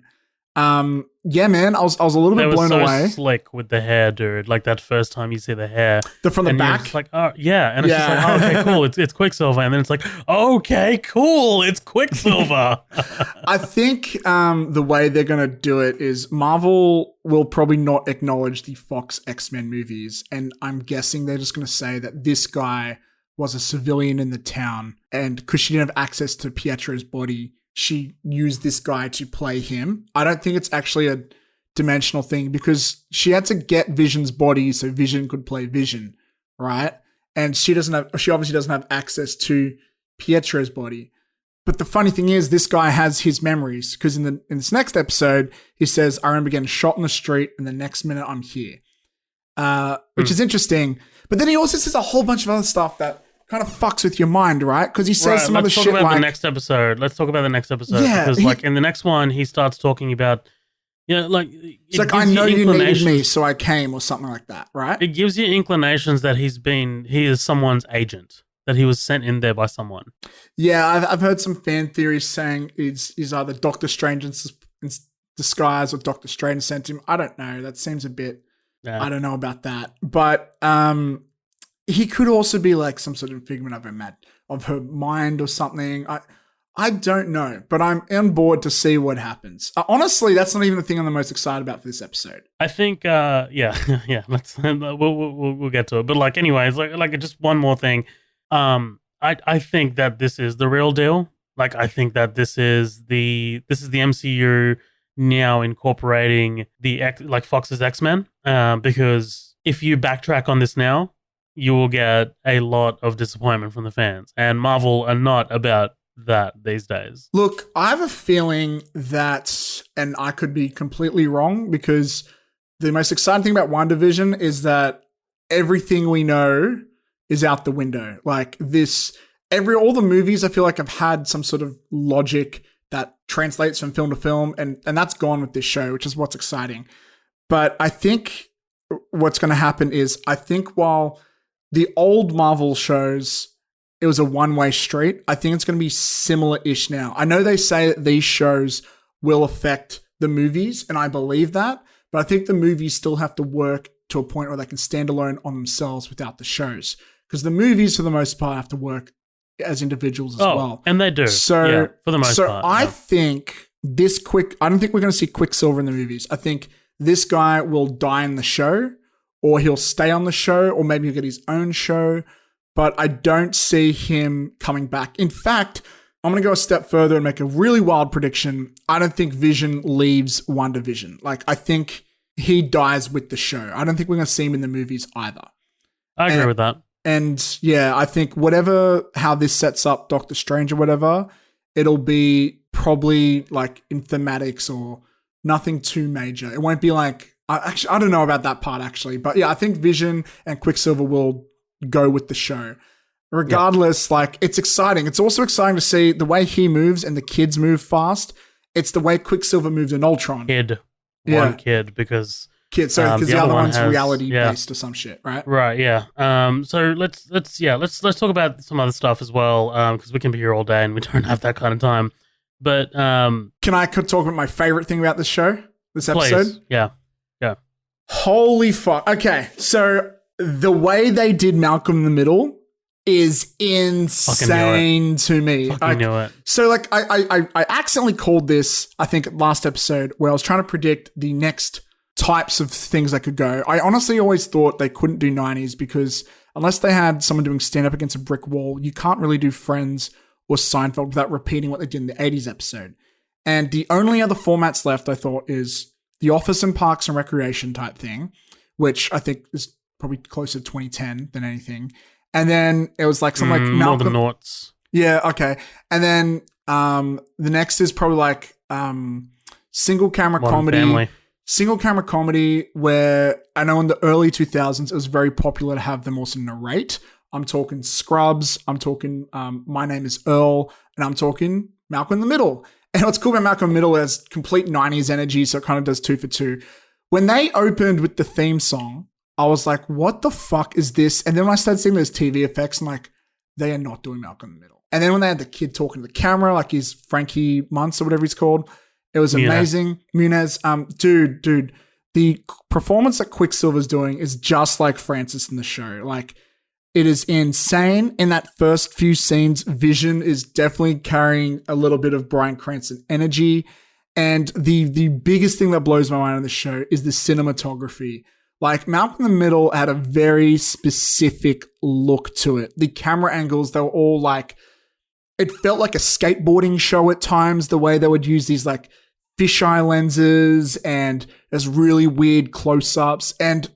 Yeah, man, I was a little bit blown away. Slick with the hair, dude. Like that first time you see the hair, from the back. Like, oh yeah, and it's just like, oh, okay, cool. It's Quicksilver, and then it's like, okay, cool. It's Quicksilver. I think the way they're gonna do it is Marvel will probably not acknowledge the Fox X-Men movies, and I'm guessing they're just gonna say that this guy was a civilian in the town, and because she didn't have access to Pietro's body, she used this guy to play him. I don't think it's actually a dimensional thing because she had to get Vision's body so Vision could play Vision, right? And she obviously doesn't have access to Pietro's body. But the funny thing is, this guy has his memories because in this next episode, he says, I remember getting shot in the street and the next minute I'm here. Which is interesting. But then he also says a whole bunch of other stuff that kind of fucks with your mind, right? Because he says some other shit like... Let's talk about the next episode. Yeah, because like in the next one, he starts talking about, like... It's like, I know you needed me, so I came, or something like that, right? It gives you inclinations that he is someone's agent, that he was sent in there by someone. Yeah, I've heard some fan theories saying he's either Doctor Strange in disguise or Doctor Strange sent him. I don't know. That seems a bit... Yeah. I don't know about that. But he could also be like some sort of figment of her mind or something. I don't know, but I'm on board to see what happens. Honestly, that's not even the thing I'm the most excited about for this episode. I think, yeah. Let's we'll get to it. But like, anyways, like just one more thing. I think that this is the real deal. Like, I think that this is the MCU now incorporating Fox's X-Men. Because if you backtrack on this now, you will get a lot of disappointment from the fans, and Marvel are not about that these days. Look, I have a feeling that, and I could be completely wrong, because the most exciting thing about WandaVision is that everything we know is out the window. Like all the movies I feel like have had some sort of logic that translates from film to film, and that's gone with this show, which is what's exciting. But I think what's going to happen is, I think while the old Marvel shows, it was a one-way street, I think it's going to be similar-ish now. I know they say that these shows will affect the movies, and I believe that, but I think the movies still have to work to a point where they can stand alone on themselves without the shows. Because the movies, for the most part, have to work as individuals as well. And they do. So, for the most part. I think I don't think we're going to see Quicksilver in the movies. I think this guy will die in the show, or he'll stay on the show, or maybe he'll get his own show. But I don't see him coming back. In fact, I'm going to go a step further and make a really wild prediction. I don't think Vision leaves WandaVision. Like, I think he dies with the show. I don't think we're going to see him in the movies either. I agree with that. And yeah, I think how this sets up Doctor Strange or whatever, it'll be probably like in thematics or nothing too major. It won't be like, I don't know about that part actually. But yeah, I think Vision and Quicksilver will go with the show. Regardless, like, it's exciting. It's also exciting to see the way he moves and the kids move fast. It's the way Quicksilver moves in Ultron. One kid, because... Because the other one's reality based or some shit, right? Right, yeah. So let's talk about some other stuff as well, because we can be here all day and we don't have that kind of time. But can I talk about my favorite thing about this episode? Please. Yeah. Holy fuck! Okay, so the way they did Malcolm in the Middle is insane to me. I knew it. So like, I accidentally called this, I think, last episode, where I was trying to predict the next types of things that could go. I honestly always thought they couldn't do 90s because unless they had someone doing stand-up against a brick wall, you can't really do Friends or Seinfeld without repeating what they did in the 80s episode. And the only other formats left, I thought, is The Office and Parks and Recreation type thing, which I think is probably closer to 2010 than anything. And then it was like something like Malcolm. More than noughts. Yeah, okay. And then the next is probably like single camera comedy. Family. Single camera comedy, where I know in the early 2000s it was very popular to have them also narrate. I'm talking Scrubs, I'm talking My Name is Earl, and I'm talking Malcolm in the Middle. And what's cool about Malcolm in the Middle is complete 90s energy, so it kind of does 2 for 2. When they opened with the theme song, I was like, what the fuck is this? And then when I started seeing those TV effects, I'm like, they are not doing Malcolm in the Middle. And then when they had the kid talking to the camera, like he's Frankie Muntz or whatever he's called, it was amazing. Muniz, dude, the performance that Quicksilver's doing is just like Francis in the show. Like, it is insane. In that first few scenes, Vision is definitely carrying a little bit of Bryan Cranston energy. And the biggest thing that blows my mind on the show is the cinematography. Like, Malcolm in the Middle had a very specific look to it. The camera angles, they were all like it felt like a skateboarding show at times, the way they would use these like fisheye lenses and there's really weird close-ups. And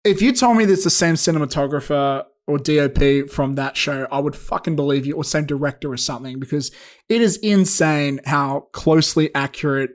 if you told me there's the same cinematographer or DOP from that show, I would fucking believe you, or same director or something, because it is insane how closely accurate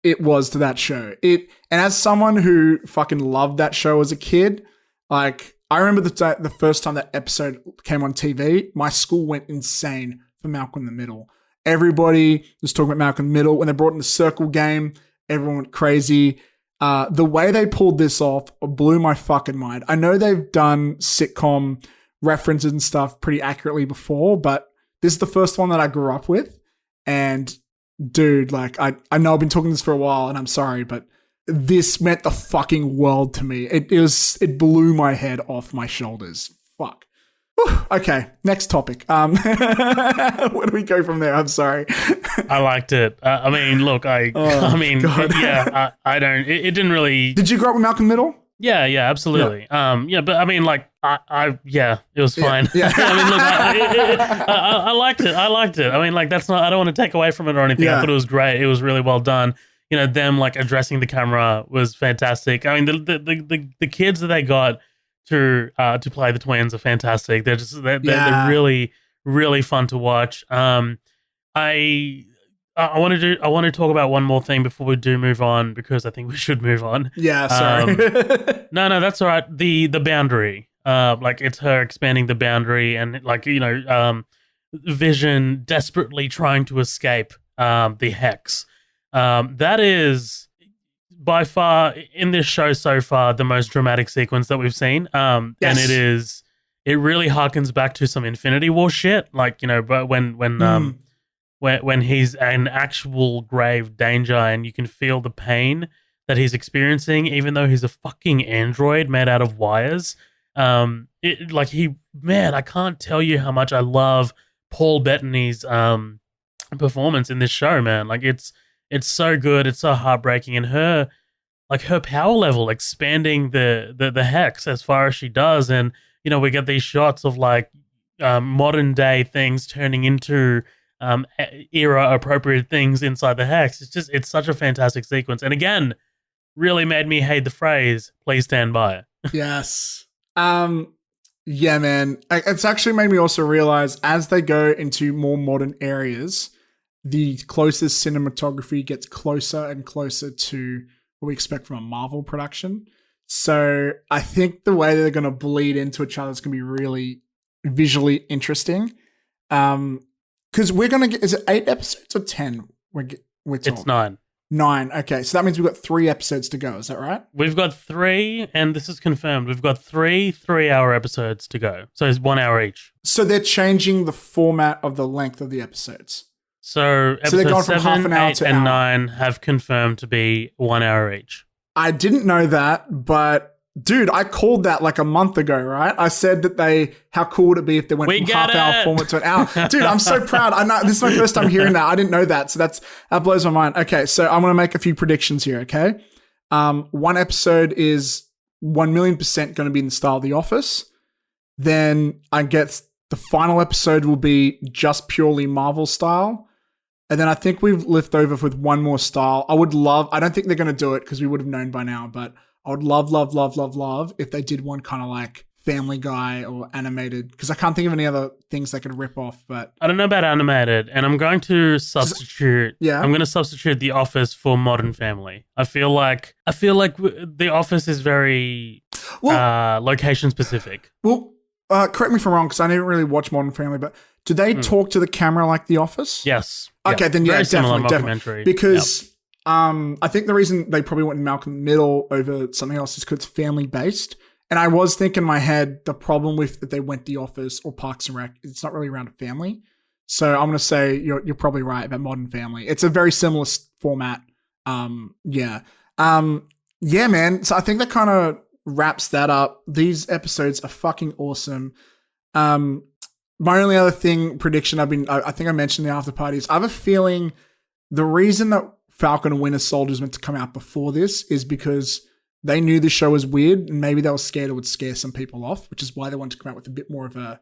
it was to that show. And as someone who fucking loved that show as a kid, like I remember the first time that episode came on TV, my school went insane for Malcolm in the Middle. Everybody was talking about Malcolm in the Middle. When they brought in the circle game, everyone went crazy. The way they pulled this off blew my fucking mind. I know they've done sitcom references and stuff pretty accurately before, but this is the first one that I grew up with. And dude, like I know I've been talking this for a while and I'm sorry, but this meant the fucking world to me. It blew my head off my shoulders. Fuck. Whew. Okay, next topic. Where do we go from there? I'm sorry. I liked it. I mean, look, I don't. It didn't really. Did you grow up with Malcolm Middle? Yeah, absolutely. Yeah. But I mean, like, it was fine. Yeah. I mean, look, I liked it. I mean, like, that's not. I don't want to take away from it or anything. Yeah. I thought it was great. It was really well done. You know, them like addressing the camera was fantastic. I mean, the kids that they got to play the twins are fantastic. They're really, really fun to watch. I want to talk about one more thing before we do move on, because I think we should move on. Yeah, sorry. No, that's all right. The boundary, like it's her expanding the boundary, and like, you know, Vision desperately trying to escape the hex. That is by far in this show so far the most dramatic sequence that we've seen. Yes. And it really harkens back to some Infinity War shit. Like, you know, but when he's in actual grave danger and you can feel the pain that he's experiencing, even though he's a fucking android made out of wires. I can't tell you how much I love Paul Bettany's performance in this show, man. Like it's so good, it's so heartbreaking, and her power level expanding the hex as far as she does, and you know, we get these shots of like modern day things turning into era appropriate things inside the hex. It's such a fantastic sequence, and again, really made me hate the phrase "please stand by." Yes. Yeah, man. It's actually made me also realize as they go into more modern areas, the closest cinematography gets closer and closer to what we expect from a Marvel production. So I think the way they're going to bleed into each other is going to be really visually interesting. Because we're going to get, is it 8 episodes or 10? It's 9. 9. Okay. So that means we've got 3 episodes to go. Is that right? We've got 3, and this is confirmed. We've got 3 3-hour episodes to go. So it's 1 hour each. So they're changing the format of the length of the episodes. So they're going episodes from 7, half an hour 8, to and hour. 9 have confirmed to be 1 hour each. I didn't know that, but dude, I called that like a month ago, right? I said that how cool would it be if they went from half-hour format to an hour? Dude, I'm so proud. I know this is my first time hearing that. I didn't know that, so that blows my mind. Okay, so I'm gonna make a few predictions here. Okay, one episode is 1,000,000% going to be in the style of The Office. Then I guess the final episode will be just purely Marvel style. And then I think we've left over with one more style. I don't think they're going to do it because we would have known by now, but I would love if they did one kind of like Family Guy or animated, because I can't think of any other things they could rip off. But I don't know about animated, and I'm going to substitute. I'm going to substitute The Office for Modern Family. I feel like The Office is very location specific. Well, correct me if I'm wrong, because I didn't really watch Modern Family, but do they talk to the camera like The Office? Yes. Okay, then yeah, very similar definitely. Because I think the reason they probably went in Malcolm in the Middle over something else is because it's family based. And I was thinking in my head, the problem with that they went The Office or Parks and Rec, it's not really around a family. So I'm going to say you're probably right about Modern Family. It's a very similar format. Yeah, man. So I think that kind of wraps that up. These episodes are fucking awesome. My only other prediction I think I mentioned in the after party is I have a feeling the reason that Falcon and Winter Soldier is meant to come out before this is because they knew the show was weird and maybe they were scared it would scare some people off, which is why they wanted to come out with a bit more of a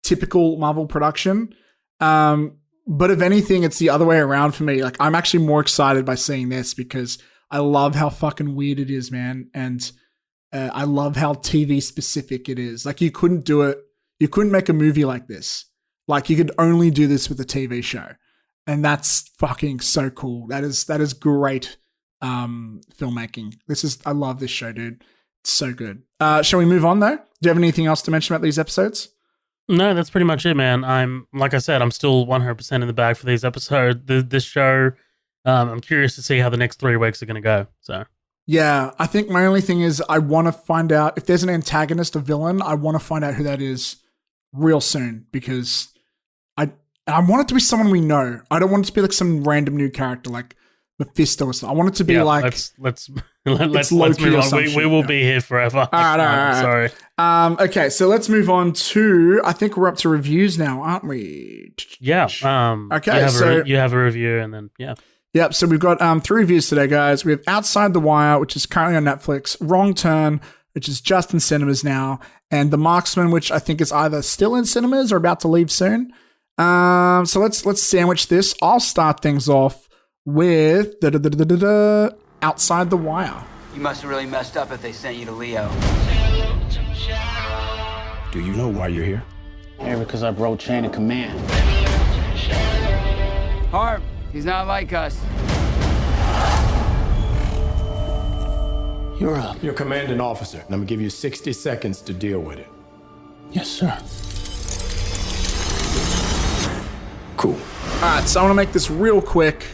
typical Marvel production. But if anything, it's the other way around for me. Like, I'm actually more excited by seeing this because I love how fucking weird it is, man. And I love how TV specific it is. Like, you couldn't do it. You couldn't make a movie like this. Like, you could only do this with a TV show. And that's fucking so cool. That is great filmmaking. I love this show, dude. It's so good. Shall we move on, though? Do you have anything else to mention about these episodes? No, that's pretty much it, man. Like I said, I'm still 100% in the bag for these episodes. This show, I'm curious to see how the next 3 weeks are going to go. So, yeah, I think my only thing is I want to find out if there's an antagonist, a villain. I want to find out who that is real soon because I want it to be someone we know. I don't want it to be like some random new character like Mephisto or something. I want it to be like let's move on. We will be here forever. All right. Sorry. Okay, so let's move on to. I think we're up to reviews now, aren't we? Yeah. Okay. You have a review, and then yeah. Yep. So we've got 3 reviews today, guys. We have Outside the Wire, which is currently on Netflix. Wrong Turn, which is just in cinemas now, and The Marksman, which I think is either still in cinemas or about to leave soon. So let's sandwich this. I'll start things off with Outside the Wire. You must have really messed up if they sent you to Leo. Do you know why you're here? Here because I broke chain of command. Harp, he's not like us. You're up. You're commanding officer, and I'm gonna give you 60 seconds to deal with it. Yes, sir. Cool. All right, so I want to make this real quick.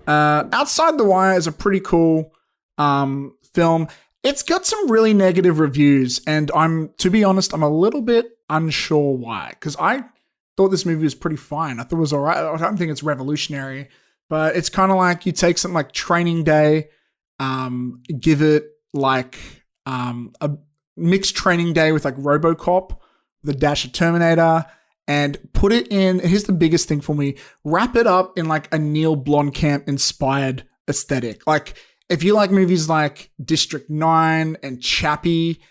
Outside the Wire is a pretty cool film. It's got some really negative reviews, and to be honest, I'm a little bit unsure why. Because I thought this movie was pretty fine. I thought it was all right. I don't think it's revolutionary, but it's kind of like you take something like Training Day, give it like a mixed Training Day with like RoboCop, the dash of Terminator, and put it in, here's the biggest thing for me, wrap it up in like a Neil Blomkamp inspired aesthetic. Like, if you like movies like District 9 and Chappie,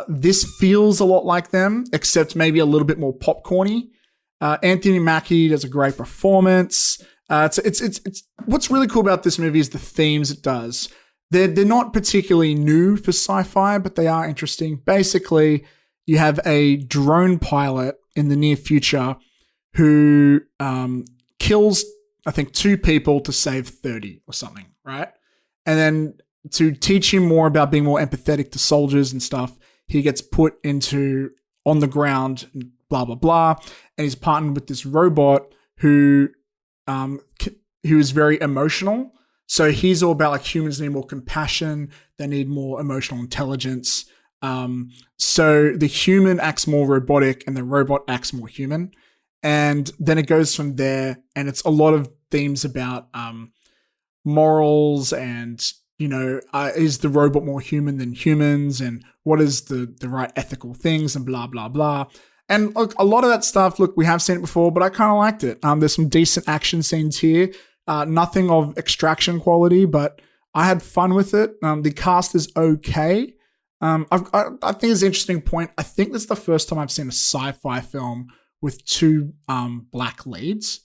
this feels a lot like them, except maybe a little bit more popcorny. Anthony Mackie does a great performance. It's what's really cool about this movie is the themes it does. They're not particularly new for sci-fi, but they are interesting. Basically, you have a drone pilot in the near future who kills, I think, 2 people to save 30 or something, right? And then to teach him more about being more empathetic to soldiers and stuff, he gets put on the ground, and blah, blah, blah. And he's partnered with this robot who is very emotional. So he's all about like humans need more compassion. They need more emotional intelligence. So the human acts more robotic and the robot acts more human. And then it goes from there. And it's a lot of themes about morals and, is the robot more human than humans? And what is the right ethical things and blah, blah, blah. And look, a lot of that stuff, look, we have seen it before, but I kind of liked it. There's some decent action scenes here. Nothing of Extraction quality, but I had fun with it. The cast is okay. I think it's an interesting point. I think this is the first time I've seen a sci-fi film with 2 black leads.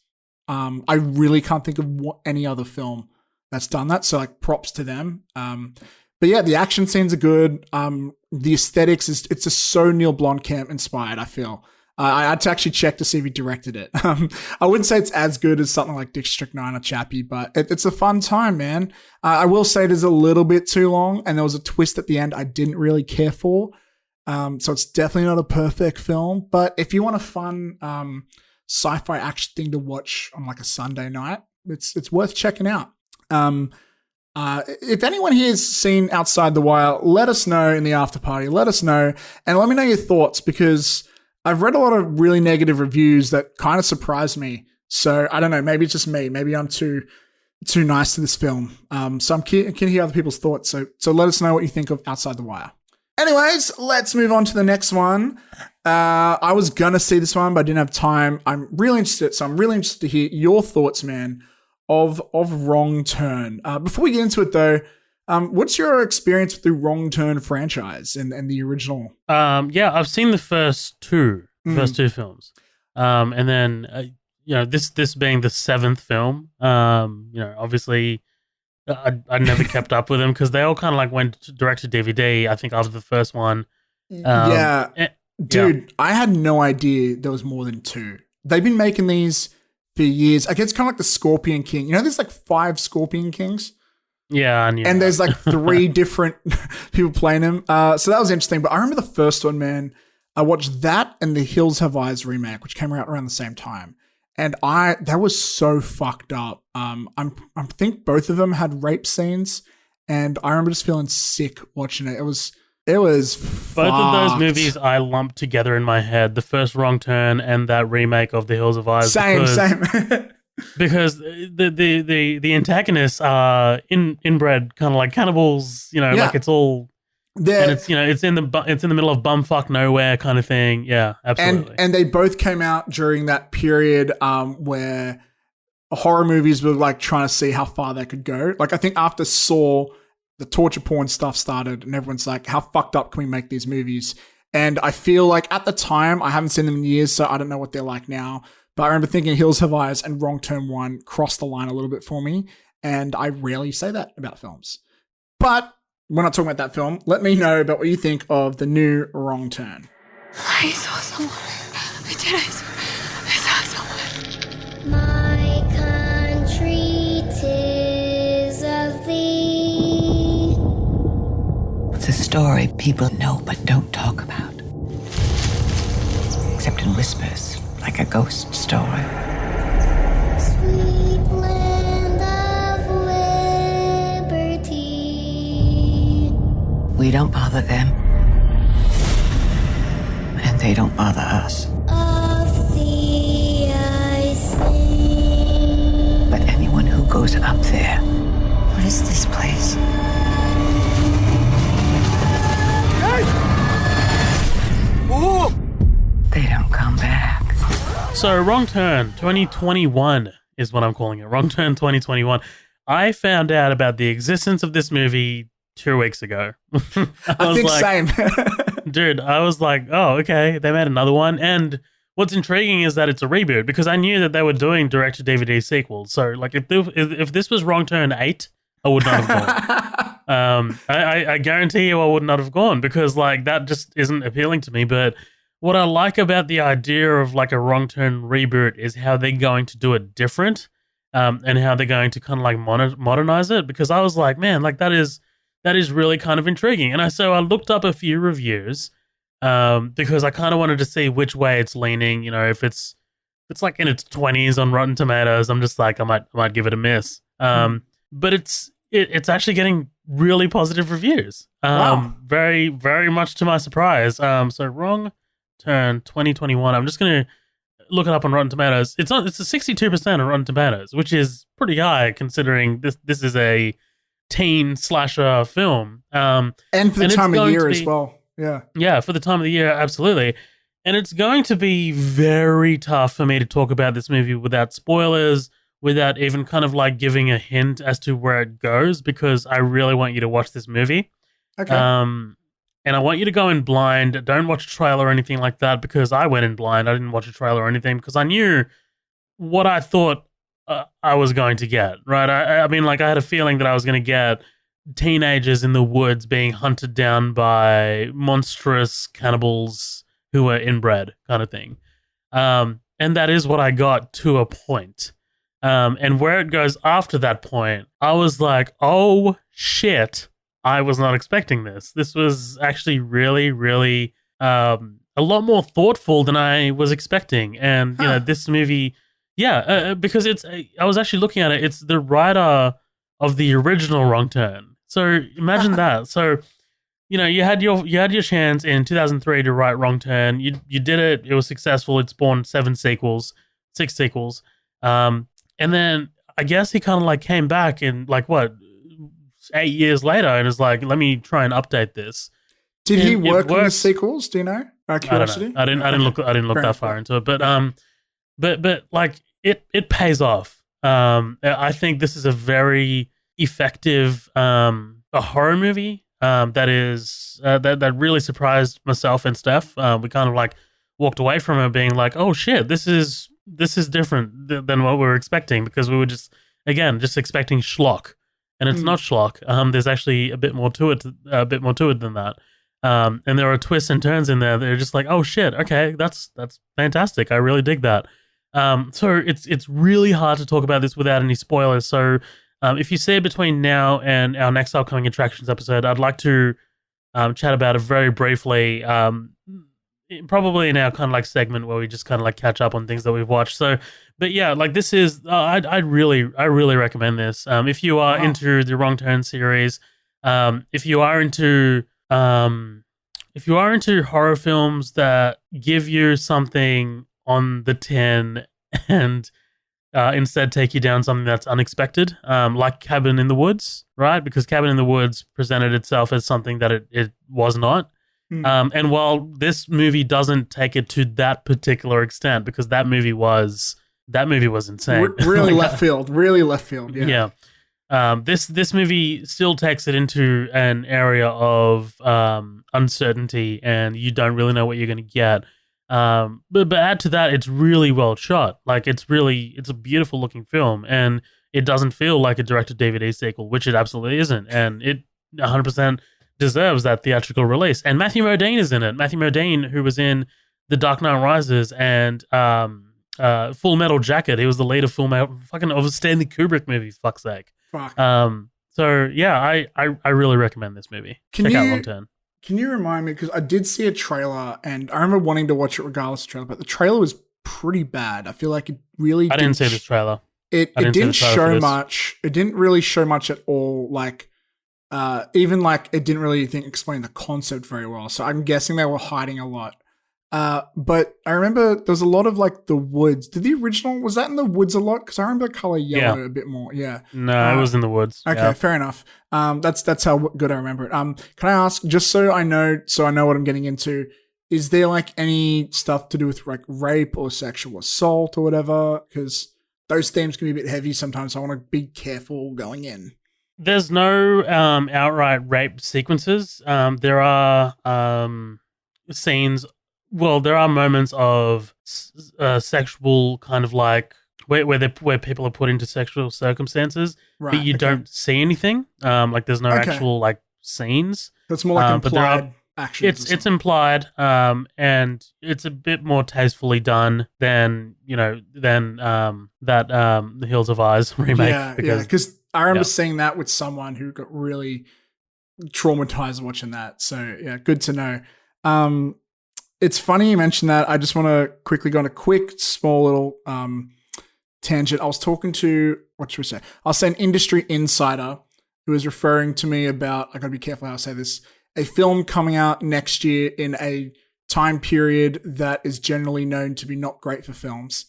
I really can't think of any other film that's done that. So like props to them. But yeah, the action scenes are good. The aesthetics it's just so Neil Blomkamp inspired, I feel. I had to actually check to see if he directed it. I wouldn't say it's as good as something like District 9 or Chappie, but it's a fun time, man. I will say it is a little bit too long, and there was a twist at the end I didn't really care for. So it's definitely not a perfect film, but if you want a fun sci-fi action thing to watch on like a Sunday night, it's worth checking out. If anyone here has seen Outside the Wire, let us know in the after party. Let us know, and let me know your thoughts, because I've read a lot of really negative reviews that kind of surprised me. So I don't know, maybe it's just me. Maybe I'm too nice to this film. So I'm can hear other people's thoughts. So let us know what you think of Outside the Wire. Anyways, let's move on to the next one. I was gonna see this one, but I didn't have time. I'm really interested. So I'm really interested to hear your thoughts, man, of Wrong Turn. Before we get into it though, what's your experience with the Wrong Turn franchise and the original? Yeah, I've seen the first two films. And then this being the seventh film, obviously I never kept up with them because they all kind of like went direct to DVD. I think after the first one. Dude, I had no idea there was more than two. They've been making these for years. I guess it's kind of like the Scorpion King. There's like 5 Scorpion Kings. Yeah, I knew and that. there's like 3 different people playing him. So that was interesting. But I remember the first one, man. I watched that and the Hills Have Eyes remake, which came out around the same time. And that was so fucked up. I think both of them had rape scenes, and I remember just feeling sick watching it. It was both of those movies I lumped together in my head. The first Wrong Turn and that remake of the Hills of Eyes. Same. Because the antagonists are inbred, kind of like cannibals. Like it's all. And it's it's in the middle of bumfuck nowhere kind of thing. Yeah, absolutely. And they both came out during that period where horror movies were like trying to see how far they could go. Like I think after Saw, the torture porn stuff started, and everyone's like, "How fucked up can we make these movies?" And I feel like at the time, I haven't seen them in years, so I don't know what they're like now. But I remember thinking Hills Have Eyes and Wrong Turn 1 crossed the line a little bit for me, and I rarely say that about films. But we're not talking about that film. Let me know about what you think of the new Wrong Turn. I saw someone. I did. I saw someone. My country 'tis of thee. It's a story people know but don't talk about. Except in whispers, like a ghost story. Sweet land of liberty. We don't bother them. And they don't bother us. Of thee I sing. But anyone who goes up there, what is this place? They don't come back. So Wrong Turn 2021 is what I'm calling it. Wrong Turn 2021. I found out about the existence of this movie 2 weeks ago. I think same. Dude, I was like, oh, okay, they made another one. And what's intriguing is that it's a reboot, because I knew that they were doing direct-to-DVD sequels. So, like, if this was Wrong Turn 8, I would not have gone. I guarantee you I would not have gone, because, like, that just isn't appealing to me. But what I like about the idea of, like, a Wrong Turn reboot is how they're going to do it different, and how they're going to kind of, like, modernize it. Because I was like, man, like, that is really kind of intriguing. And so I looked up a few reviews, because I kind of wanted to see which way it's leaning. If it's like in its 20s on Rotten Tomatoes, I'm just like, I might give it a miss. But it's actually getting really positive reviews. Wow. Very, very much to my surprise. So Wrong Turn 2021. I'm just gonna look it up on Rotten Tomatoes. It's a 62% on Rotten Tomatoes, which is pretty high considering this is a teen slasher film. And for the time of year as well. Yeah. Yeah, for the time of the year, absolutely. And it's going to be very tough for me to talk about this movie without spoilers, without even kind of like giving a hint as to where it goes, because I really want you to watch this movie. Okay. And I want you to go in blind. Don't watch a trailer or anything like that, because I went in blind. I didn't watch a trailer or anything because I knew what I thought I was going to get, right? I mean, like, I had a feeling that I was going to get teenagers in the woods being hunted down by monstrous cannibals who were inbred, kind of thing. And that is what I got to a point. And where it goes after that point, I was like, oh shit, I was not expecting this. This was actually really, really a lot more thoughtful than I was expecting. And, this movie, because I was actually looking at it, it's the writer of the original Wrong Turn. So imagine that. So, you had your chance in 2003 to write Wrong Turn. You did it. It was successful. It spawned 6 sequels. And then I guess he kind of like came back in like 8 years later and is like, let me try and update this. Did he work on the sequels? Do you know? Curiosity? I didn't look that far into it, but like it pays off. I think this is a very effective a horror movie that really surprised myself and Steph. We kind of like walked away from it being like, oh shit, this is this is different than what we were expecting, because we were just expecting schlock, and it's not schlock. There's actually a bit more to it than that. And there are twists and turns in there that are just like, oh shit, okay, that's fantastic. I really dig that. So it's really hard to talk about this without any spoilers. So if you see it between now and our next upcoming attractions episode, I'd like to chat about it very briefly. Probably in our kind of like segment where we just kind of like catch up on things that we've watched. So, but yeah, like this is, I really recommend this. If you are into the Wrong Turn series, if you are into horror films that give you something on the 10 and instead take you down something that's unexpected, like Cabin in the Woods, right? Because Cabin in the Woods presented itself as something that it was not. And while this movie doesn't take it to that particular extent, because that movie was insane, really left field, yeah. This movie still takes it into an area of uncertainty, and you don't really know what you're going to get. But add to that, it's really well shot. Like it's a beautiful looking film, and it doesn't feel like a direct-to-DVD sequel, which it absolutely isn't, and it 100% deserves that theatrical release. And Matthew Modine is in it. Matthew Modine, who was in The Dark Knight Rises and Full Metal Jacket. He was the lead of of a Stanley Kubrick movie, fuck's sake. Fuck. So yeah, I really recommend this movie. Check out Wrong Turn. Can you remind me, because I did see a trailer and I remember wanting to watch it regardless of the trailer, but the trailer was pretty bad. I feel like it really I didn't see this trailer. It didn't show much. It didn't really show much at all. Like even like it didn't really explain the concept very well. So I'm guessing they were hiding a lot. But I remember there was a lot of like the woods. Did the original, was that in the woods a lot? Because I remember the color yellow a bit more. Yeah. No, it was in the woods. Okay, fair enough. That's how good I remember it. Can I ask, just so I know what I'm getting into, is there like any stuff to do with like rape or sexual assault or whatever? Because those themes can be a bit heavy sometimes. So I want to be careful going in. There's no outright rape sequences. There are scenes. Well, there are moments of sexual kind of like where people are put into sexual circumstances, but you don't see anything. Like there's no actual like scenes. It's more like implied actions. It's implied, and it's a bit more tastefully done than The Hills of Eyes remake. Yeah, because I remember seeing that with someone who got really traumatized watching that. So yeah, good to know. It's funny you mentioned that. I just want to quickly go on a quick, small little tangent. I was talking to, what should we say? I'll say an industry insider who was referring to me about, I got to be careful how I say this, a film coming out next year in a time period that is generally known to be not great for films.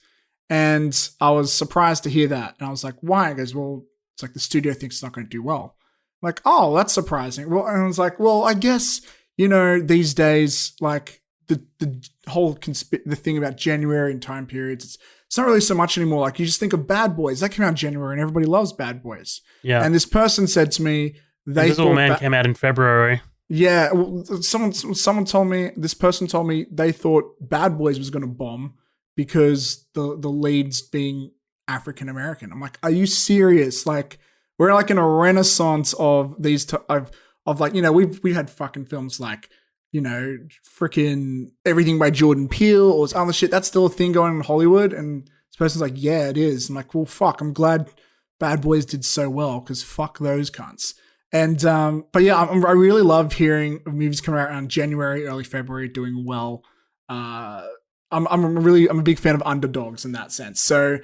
And I was surprised to hear that. And I was like, why? He goes, well, it's like the studio thinks it's not going to do well. I'm like, oh, that's surprising. Well, and I was like, well, I guess, these days, like, the whole the thing about January and time periods, it's not really so much anymore. Like you just think of Bad Boys, that came out in January and everybody loves Bad Boys. Yeah. And this person said to me, Invisible Man came out in February. Yeah. Well, someone told me, this person told me they thought Bad Boys was going to bomb because the leads being African American. I'm like, are you serious? Like we're like in a renaissance of these, of like, we've had fucking films like, freaking Everything by Jordan Peele or other shit. That's still a thing going on in Hollywood. And this person's like, yeah, it is. I'm like, well, fuck, I'm glad Bad Boys did so well because fuck those cunts. And, but yeah, I really love hearing of movies coming out around January, early February doing well. I'm a big fan of underdogs in that sense. So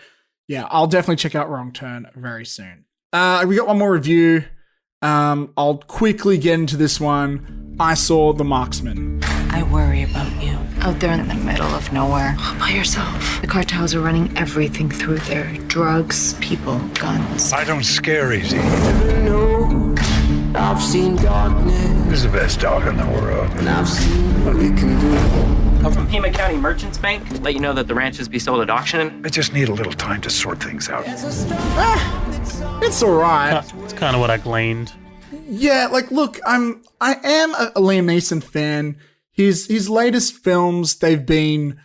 yeah, I'll definitely check out Wrong Turn very soon. We got one more review. I'll quickly get into this one. I saw The Marksman. I worry about you. Out there in the middle of nowhere, all by yourself. The cartels are running everything through there. Drugs, people, guns. I don't scare easy. I've seen darkness. Who's the best dog in the world? And I've seen what it can do. I'm from Pima County Merchants Bank. Let you know that the ranches be sold at auction. I just need a little time to sort things out. It's all right. It's kind of what I gleaned. Yeah, like, look, I am a Liam Neeson fan. His latest films, they've been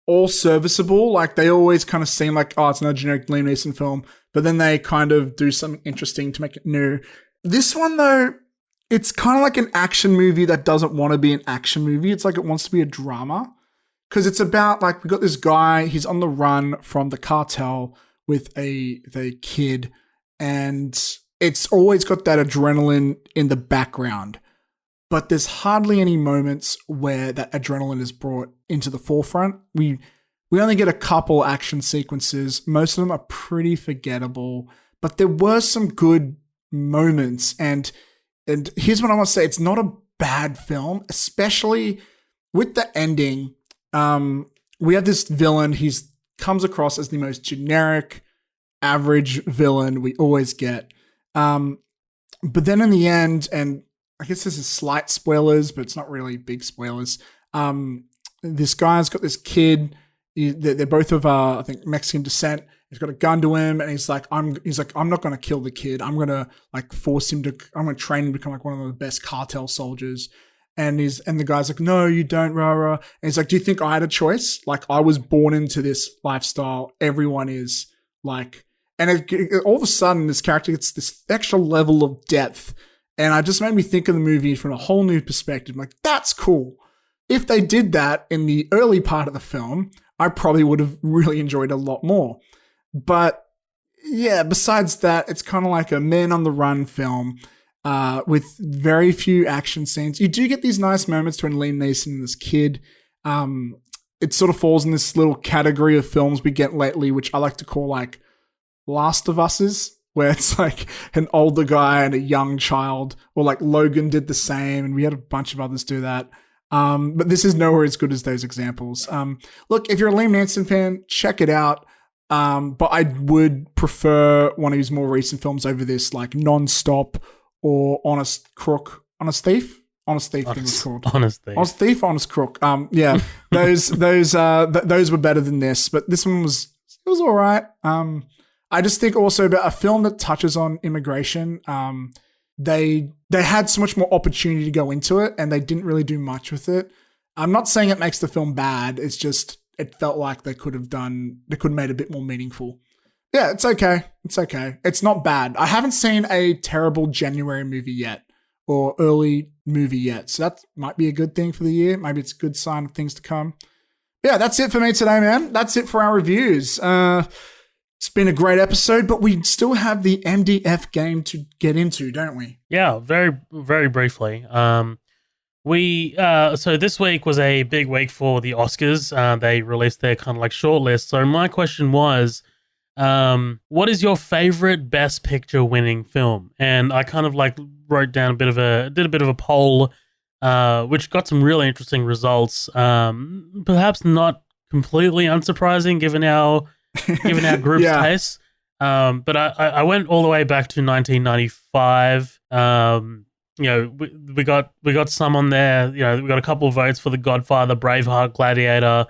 all serviceable. Like they always kind of seem like, oh, it's not a generic Liam Neeson film, but then they kind of do something interesting to make it new. This one though, it's kind of like an action movie that doesn't want to be an action movie. It's like it wants to be a drama. Because it's about, like, we got this guy, he's on the run from the cartel with the kid, and it's always got that adrenaline in the background. But there's hardly any moments where that adrenaline is brought into the forefront. We only get a couple action sequences. Most of them are pretty forgettable, but there were some good moments. And here's what I want to say. It's not a bad film, especially with the ending. We have this villain. He's comes across as the most generic, average villain we always get. But then in the end, and I guess this is slight spoilers, but it's not really big spoilers. This guy's got this kid. They're both of, I think, Mexican descent. He's got a gun to him, and he's like, I'm not going to kill the kid. I'm going to like force him to. I'm going to train him to become like one of the best cartel soldiers. And the guy's like, no, you don't, rah. And he's like, do you think I had a choice? Like, I was born into this lifestyle. Everyone is like, and all of a sudden, this character gets this extra level of depth. And it just made me think of the movie from a whole new perspective. Like, that's cool. If they did that in the early part of the film, I probably would have really enjoyed it a lot more. But yeah, besides that, it's kind of like a man on the run film. With very few action scenes. You do get these nice moments between Liam Neeson and this kid. It sort of falls in this little category of films we get lately, which I like to call like Last of Us's, where it's like an older guy and a young child, or like Logan did the same, and we had a bunch of others do that. But this is nowhere as good as those examples. Look, if you're a Liam Neeson fan, check it out. But I would prefer one of his more recent films over this, like Non-Stop, or Honest Thief. Honest Thief, I think it was called. Honest Thief, Honest Crook. Yeah, those were better than this, but this one was all right. I just think also about a film that touches on immigration. They had so much more opportunity to go into it, and they didn't really do much with it. I'm not saying it makes the film bad. It's just it felt like they could have made it a bit more meaningful. Yeah, it's okay. It's okay. It's not bad. I haven't seen a terrible January movie yet, or early movie yet. So that might be a good thing for the year. Maybe it's a good sign of things to come. Yeah, that's it for me today, man. That's it for our reviews. It's been a great episode, but we still have the MDF game to get into, don't we? Yeah, very, very briefly. So this week was a big week for the Oscars. They released their kind of like short list. So my question was, what is your favorite Best Picture winning film? And I kind of like wrote down did a bit of a poll, which got some really interesting results. Perhaps not completely unsurprising given our group's taste. But I went all the way back to 1995. We got some on there. We got a couple of votes for The Godfather, Braveheart, Gladiator.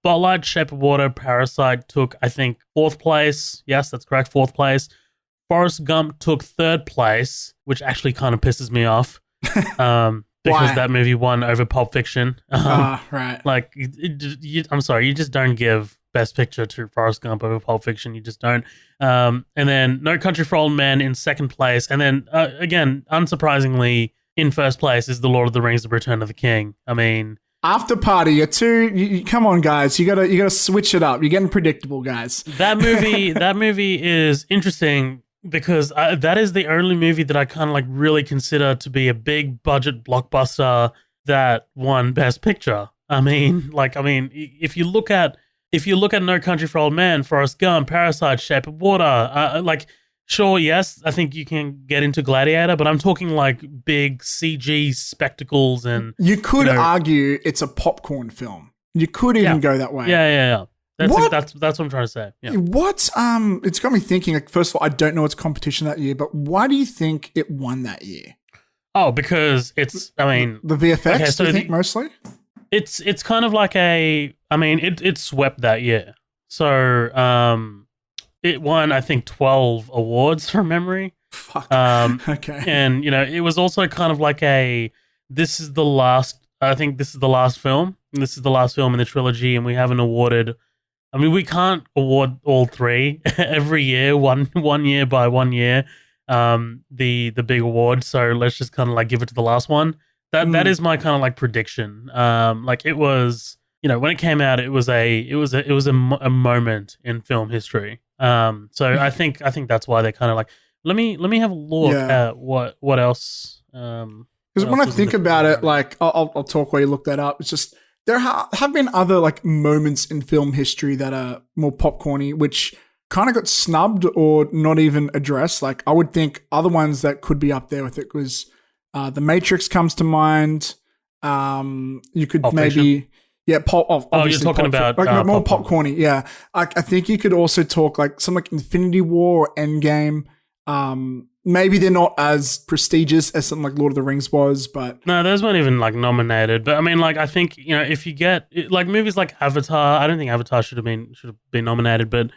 Spotlight, Shape of Water, Parasite took, I think, 4th place. Yes, that's correct, 4th place. Forrest Gump took 3rd place, which actually kind of pisses me off. Because that movie won over Pulp Fiction. Right. Like, I'm sorry, you just don't give Best Picture to Forrest Gump over Pulp Fiction. You just don't. And then No Country for Old Men in 2nd place. And then, again, unsurprisingly, in 1st place is The Lord of the Rings, The Return of the King. I mean... After Party, you come on, guys. You gotta switch it up. You're getting predictable, guys. That movie is interesting because that is the only movie that I kind of like really consider to be a big budget blockbuster that won Best Picture. I mean, if you look at No Country for Old Men, Forrest Gump, Parasite, Shape of Water, sure, yes, I think you can get into Gladiator, but I'm talking like big CG spectacles and... You could argue it's a popcorn film. You could even go that way. Yeah. That's what I'm trying to say. Yeah. It's got me thinking, like, first of all, I don't know its competition that year, but why do you think it won that year? Oh, because it's, I mean... The VFX, okay, so do you think, mostly? It's kind of like it swept that year. So, it won, I think, 12 awards from memory. Fuck. Okay. And, it was also kind of like this is the last I think this is the last film. This is the last film in the trilogy, and we haven't awarded. I mean, we can't award all three every year, one year by 1 year. The big award. So let's just kind of like give it to the last one. That is my kind of like prediction. Like it was, when it came out, it was a moment in film history. So I think that's why they're kind of like, let me have a look at what else. Because when I think about it, like I'll talk while you look that up. It's just there have been other like moments in film history that are more popcorny, which kind of got snubbed or not even addressed. Like I would think other ones that could be up there with it was The Matrix comes to mind. You could Pulp maybe Fiction. obviously you're talking about like more popcorn. popcorny. Yeah, I think you could also talk like something like Infinity War or Endgame. Maybe they're not as prestigious as something like Lord of the Rings was, but no, those weren't even like nominated. But I mean, like I think if you get like movies like Avatar, I don't think Avatar should have been nominated, but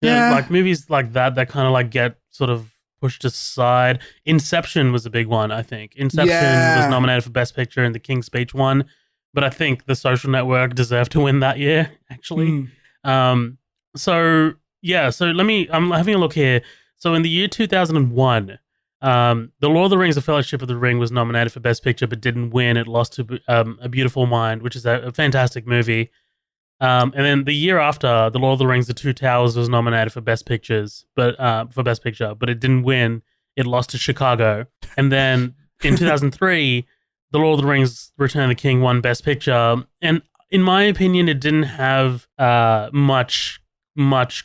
like movies like that kind of like get sort of pushed aside. Inception was a big one, I think. Inception was nominated for Best Picture, and The King's Speech won. But I think The Social Network deserved to win that year, actually. So I'm having a look here. So in the year 2001, The Lord of the Rings: The Fellowship of the Ring was nominated for Best Picture, but didn't win. It lost to A Beautiful Mind, which is a fantastic movie. And then the year after, The Lord of the Rings: The Two Towers was nominated for Best Picture, but it didn't win. It lost to Chicago. And then in 2003, The Lord of the Rings: Return of the King won Best Picture. And in my opinion, it didn't have much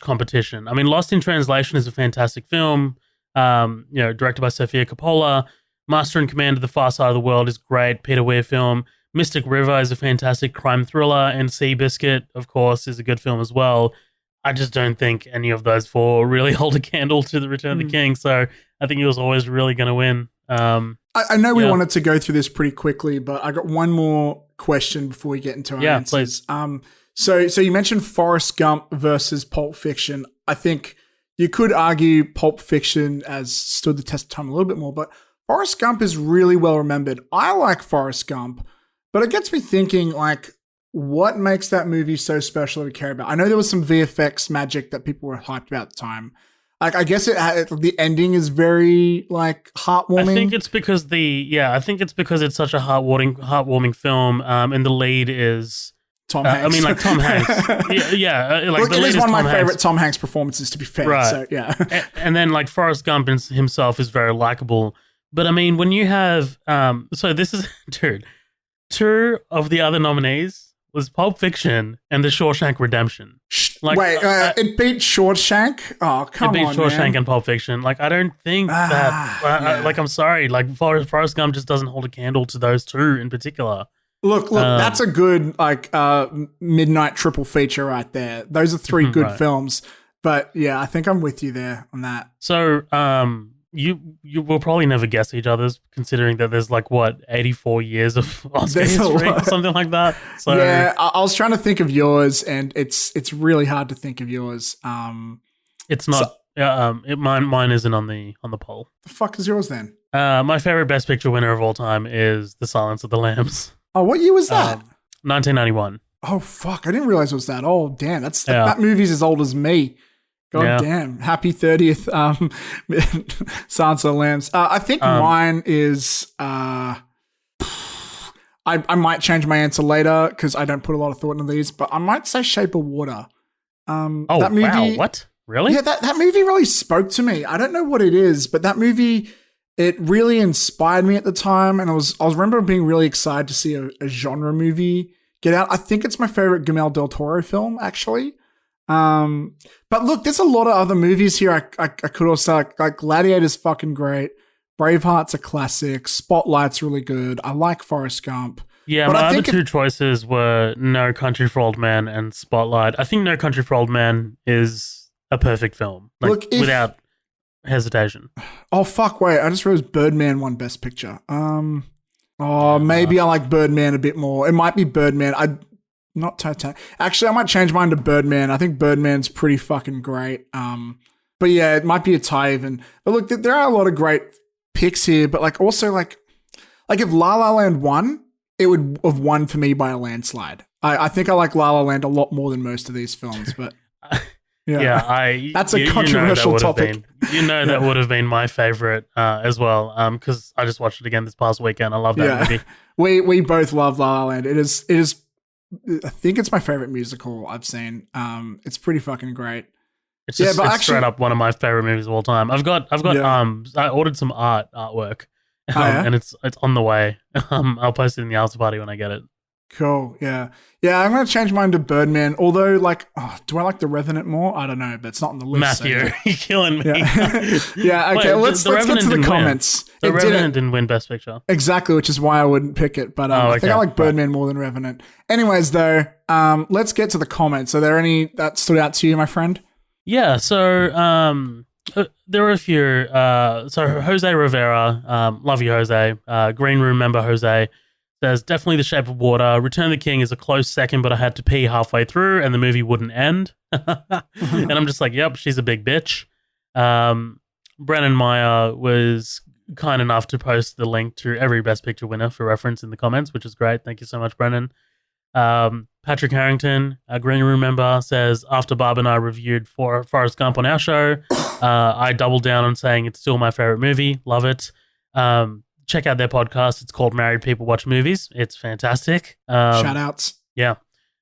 competition. I mean, Lost in Translation is a fantastic film, directed by Sofia Coppola. Master and Commander: The Far Side of the World is great, Peter Weir film. Mystic River is a fantastic crime thriller, and Seabiscuit, of course, is a good film as well. I just don't think any of those four really hold a candle to The Return of the King, so I think he was always really going to win. I know we wanted to go through this pretty quickly, but I got one more question before we get into our answers. Please. So you mentioned Forrest Gump versus Pulp Fiction. I think you could argue Pulp Fiction has stood the test of time a little bit more, but Forrest Gump is really well remembered. I like Forrest Gump, but it gets me thinking, like, what makes that movie so special to care about? I know there was some VFX magic that people were hyped about at the time. Like, I guess the ending is very like heartwarming. I think it's because it's such a heartwarming film, and the lead is Tom Hanks. Tom Hanks. Look, it is one of my favorite Tom Hanks performances, to be fair. Right. So yeah. and then like Forrest Gump himself is very likable. But I mean, when you have so this is two of the other nominees was Pulp Fiction and The Shawshank Redemption. Like, it beat Shawshank? Oh, come on, it beat Shawshank man. and Pulp Fiction. Like, I don't think like, I'm sorry. Like, Forrest Gump just doesn't hold a candle to those two in particular. Look, that's a good, like, midnight triple feature right there. Those are three good films. But, yeah, I think I'm with you there on that. So, you will probably never guess each other's, considering that there's like 84 years of Oscar history or something like that. So yeah, I was trying to think of yours, and it's really hard to think of yours. It's not. Mine isn't on the poll. The fuck is yours then? My favorite Best Picture winner of all time is The Silence of the Lambs. Oh, what year was that? 1991. Oh fuck! I didn't realize it was that old. Damn, that movie's as old as me. God damn. Happy 30th, Silence of the Lambs. I think mine is, I might change my answer later because I don't put a lot of thought into these, but I might say Shape of Water. That movie, wow. What? Really? Yeah, that movie really spoke to me. I don't know what it is, but that movie, it really inspired me at the time. And I remember being really excited to see a genre movie get out. I think it's my favorite Guillermo del Toro film, actually. But look, there's a lot of other movies here. I could also like Gladiator's fucking great. Braveheart's a classic. Spotlight's really good. I like Forrest Gump. Yeah, but my other two choices were No Country for Old Men and Spotlight. I think No Country for Old Men is a perfect film. Like, without hesitation. Oh fuck! Wait, I just realized Birdman won Best Picture. Maybe I like Birdman a bit more. It might be Birdman. Not Titanic. Actually, I might change mine to Birdman. I think Birdman's pretty fucking great. But yeah, it might be a tie even. But look, there are a lot of great picks here. But like also like if La La Land won, it would have won for me by a landslide. I think I like La La Land a lot more than most of these films, but that's a controversial topic. That would have been my favorite as well, because I just watched it again this past weekend. I love that movie. We both love La La Land. It is. I think it's my favorite musical I've seen. It's pretty fucking great. It's just it's straight up one of my favorite movies of all time. I've got I ordered some artwork, and it's on the way. I'll post it in the after party when I get it. Cool. Yeah. I'm going to change mine to Birdman. Although, do I like The Revenant more? I don't know, but it's not on the list. Matthew, so. you're killing me. Yeah. Okay. Let's get to the comments. The Revenant didn't win Best Picture. Exactly, which is why I wouldn't pick it. But I think I like Birdman more than Revenant. Anyways, though, let's get to the comments. Are there any that stood out to you, my friend? Yeah. So, there were a few. So Jose Rivera, love you, Jose. Green Room member Jose. There's definitely The Shape of Water. Return of the King is a close second, but I had to pee halfway through and the movie wouldn't end. And I'm just like, yep, she's a big bitch. Brennan Meyer was kind enough to post the link to every Best Picture winner for reference in the comments, which is great. Thank you so much, Brennan. Patrick Harrington, a Green Room member, says, after Barb and I reviewed Forrest Gump on our show, I doubled down on saying it's still my favorite movie. Love it. Check out their podcast. It's called Married People Watch Movies. It's fantastic. Shout outs. Yeah.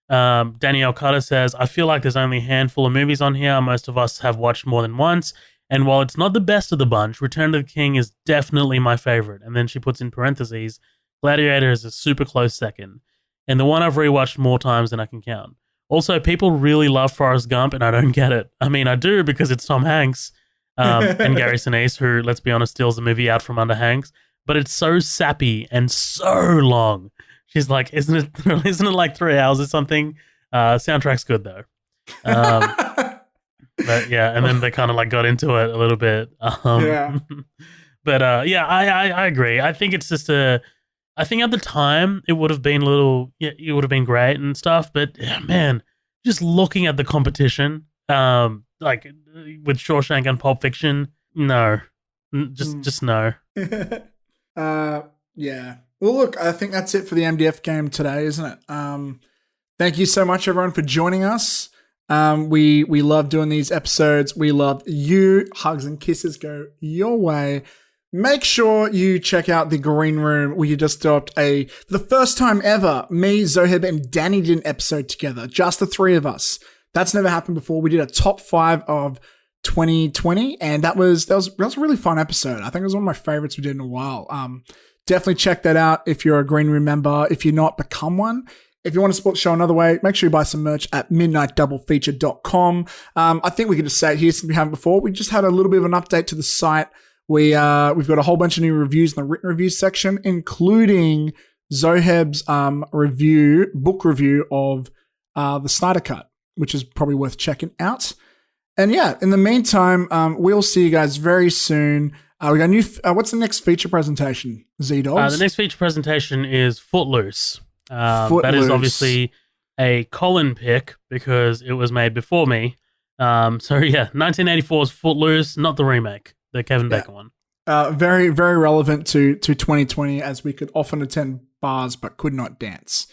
Danielle Carter says, I feel like there's only a handful of movies on here. Most of us have watched more than once. And while it's not the best of the bunch, Return of the King is definitely my favorite. And then she puts in parentheses, Gladiator is a super close second. And the one I've rewatched more times than I can count. Also, people really love Forrest Gump, and I don't get it. I mean, I do because it's Tom Hanks and Gary Sinise, who, let's be honest, steals the movie out from under Hanks. But it's so sappy and so long. She's like, isn't it like 3 hours or something? Soundtrack's good though. But yeah, and then they kind of like got into it a little bit. But I agree. I think it's just I think at the time it would have been it would have been great and stuff. But man, just looking at the competition, like with Shawshank and Pulp Fiction, no, just no. Yeah. Well, look, I think that's it for the MDF game today, isn't it? Thank you so much, everyone, for joining us. We love doing these episodes. We love you. Hugs and kisses go your way. Make sure you check out the Green Room. We just dropped the first time ever, me, Zoheb, and Danny did an episode together. Just the three of us. That's never happened before. We did a top 5 of 2020, and that was a really fun episode. I think it was one of my favorites we did in a while. Definitely check that out if you're a Green Room member. If you're not, become one. If you want to support the show another way, make sure you buy some merch at midnightdoublefeature.com. I think we could just say it here since we haven't before. We just had a little bit of an update to the site. We've got a whole bunch of new reviews in the written reviews section, including Zoheb's book review of the Snyder Cut, which is probably worth checking out. And yeah, in the meantime, we'll see you guys very soon. We got new. What's the next feature presentation? Z-Dogs? The next feature presentation is Footloose. That is obviously a Colin pick because it was made before me. So yeah, 1984's Footloose, not the remake, the Kevin Bacon one. Very, very relevant to 2020, as we could often attend bars but could not dance.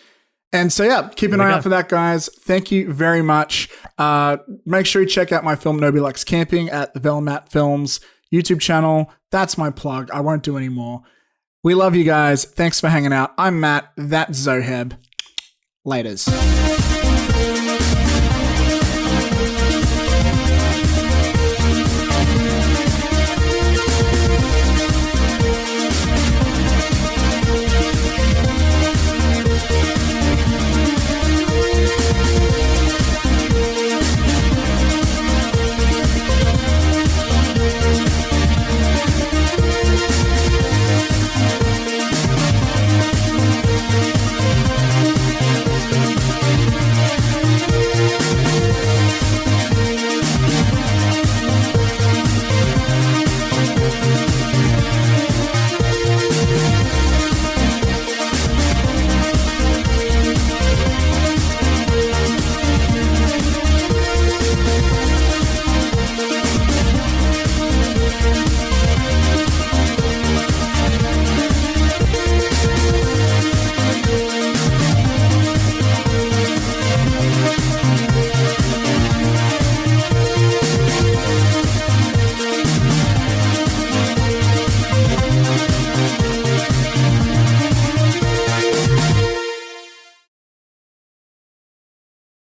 And so, yeah, keep an eye out for that, guys. Thank you very much. Make sure you check out my film, Nobody Likes Camping, at the Velmat Films YouTube channel. That's my plug. I won't do any more. We love you guys. Thanks for hanging out. I'm Matt. That's Zoheb. Laters.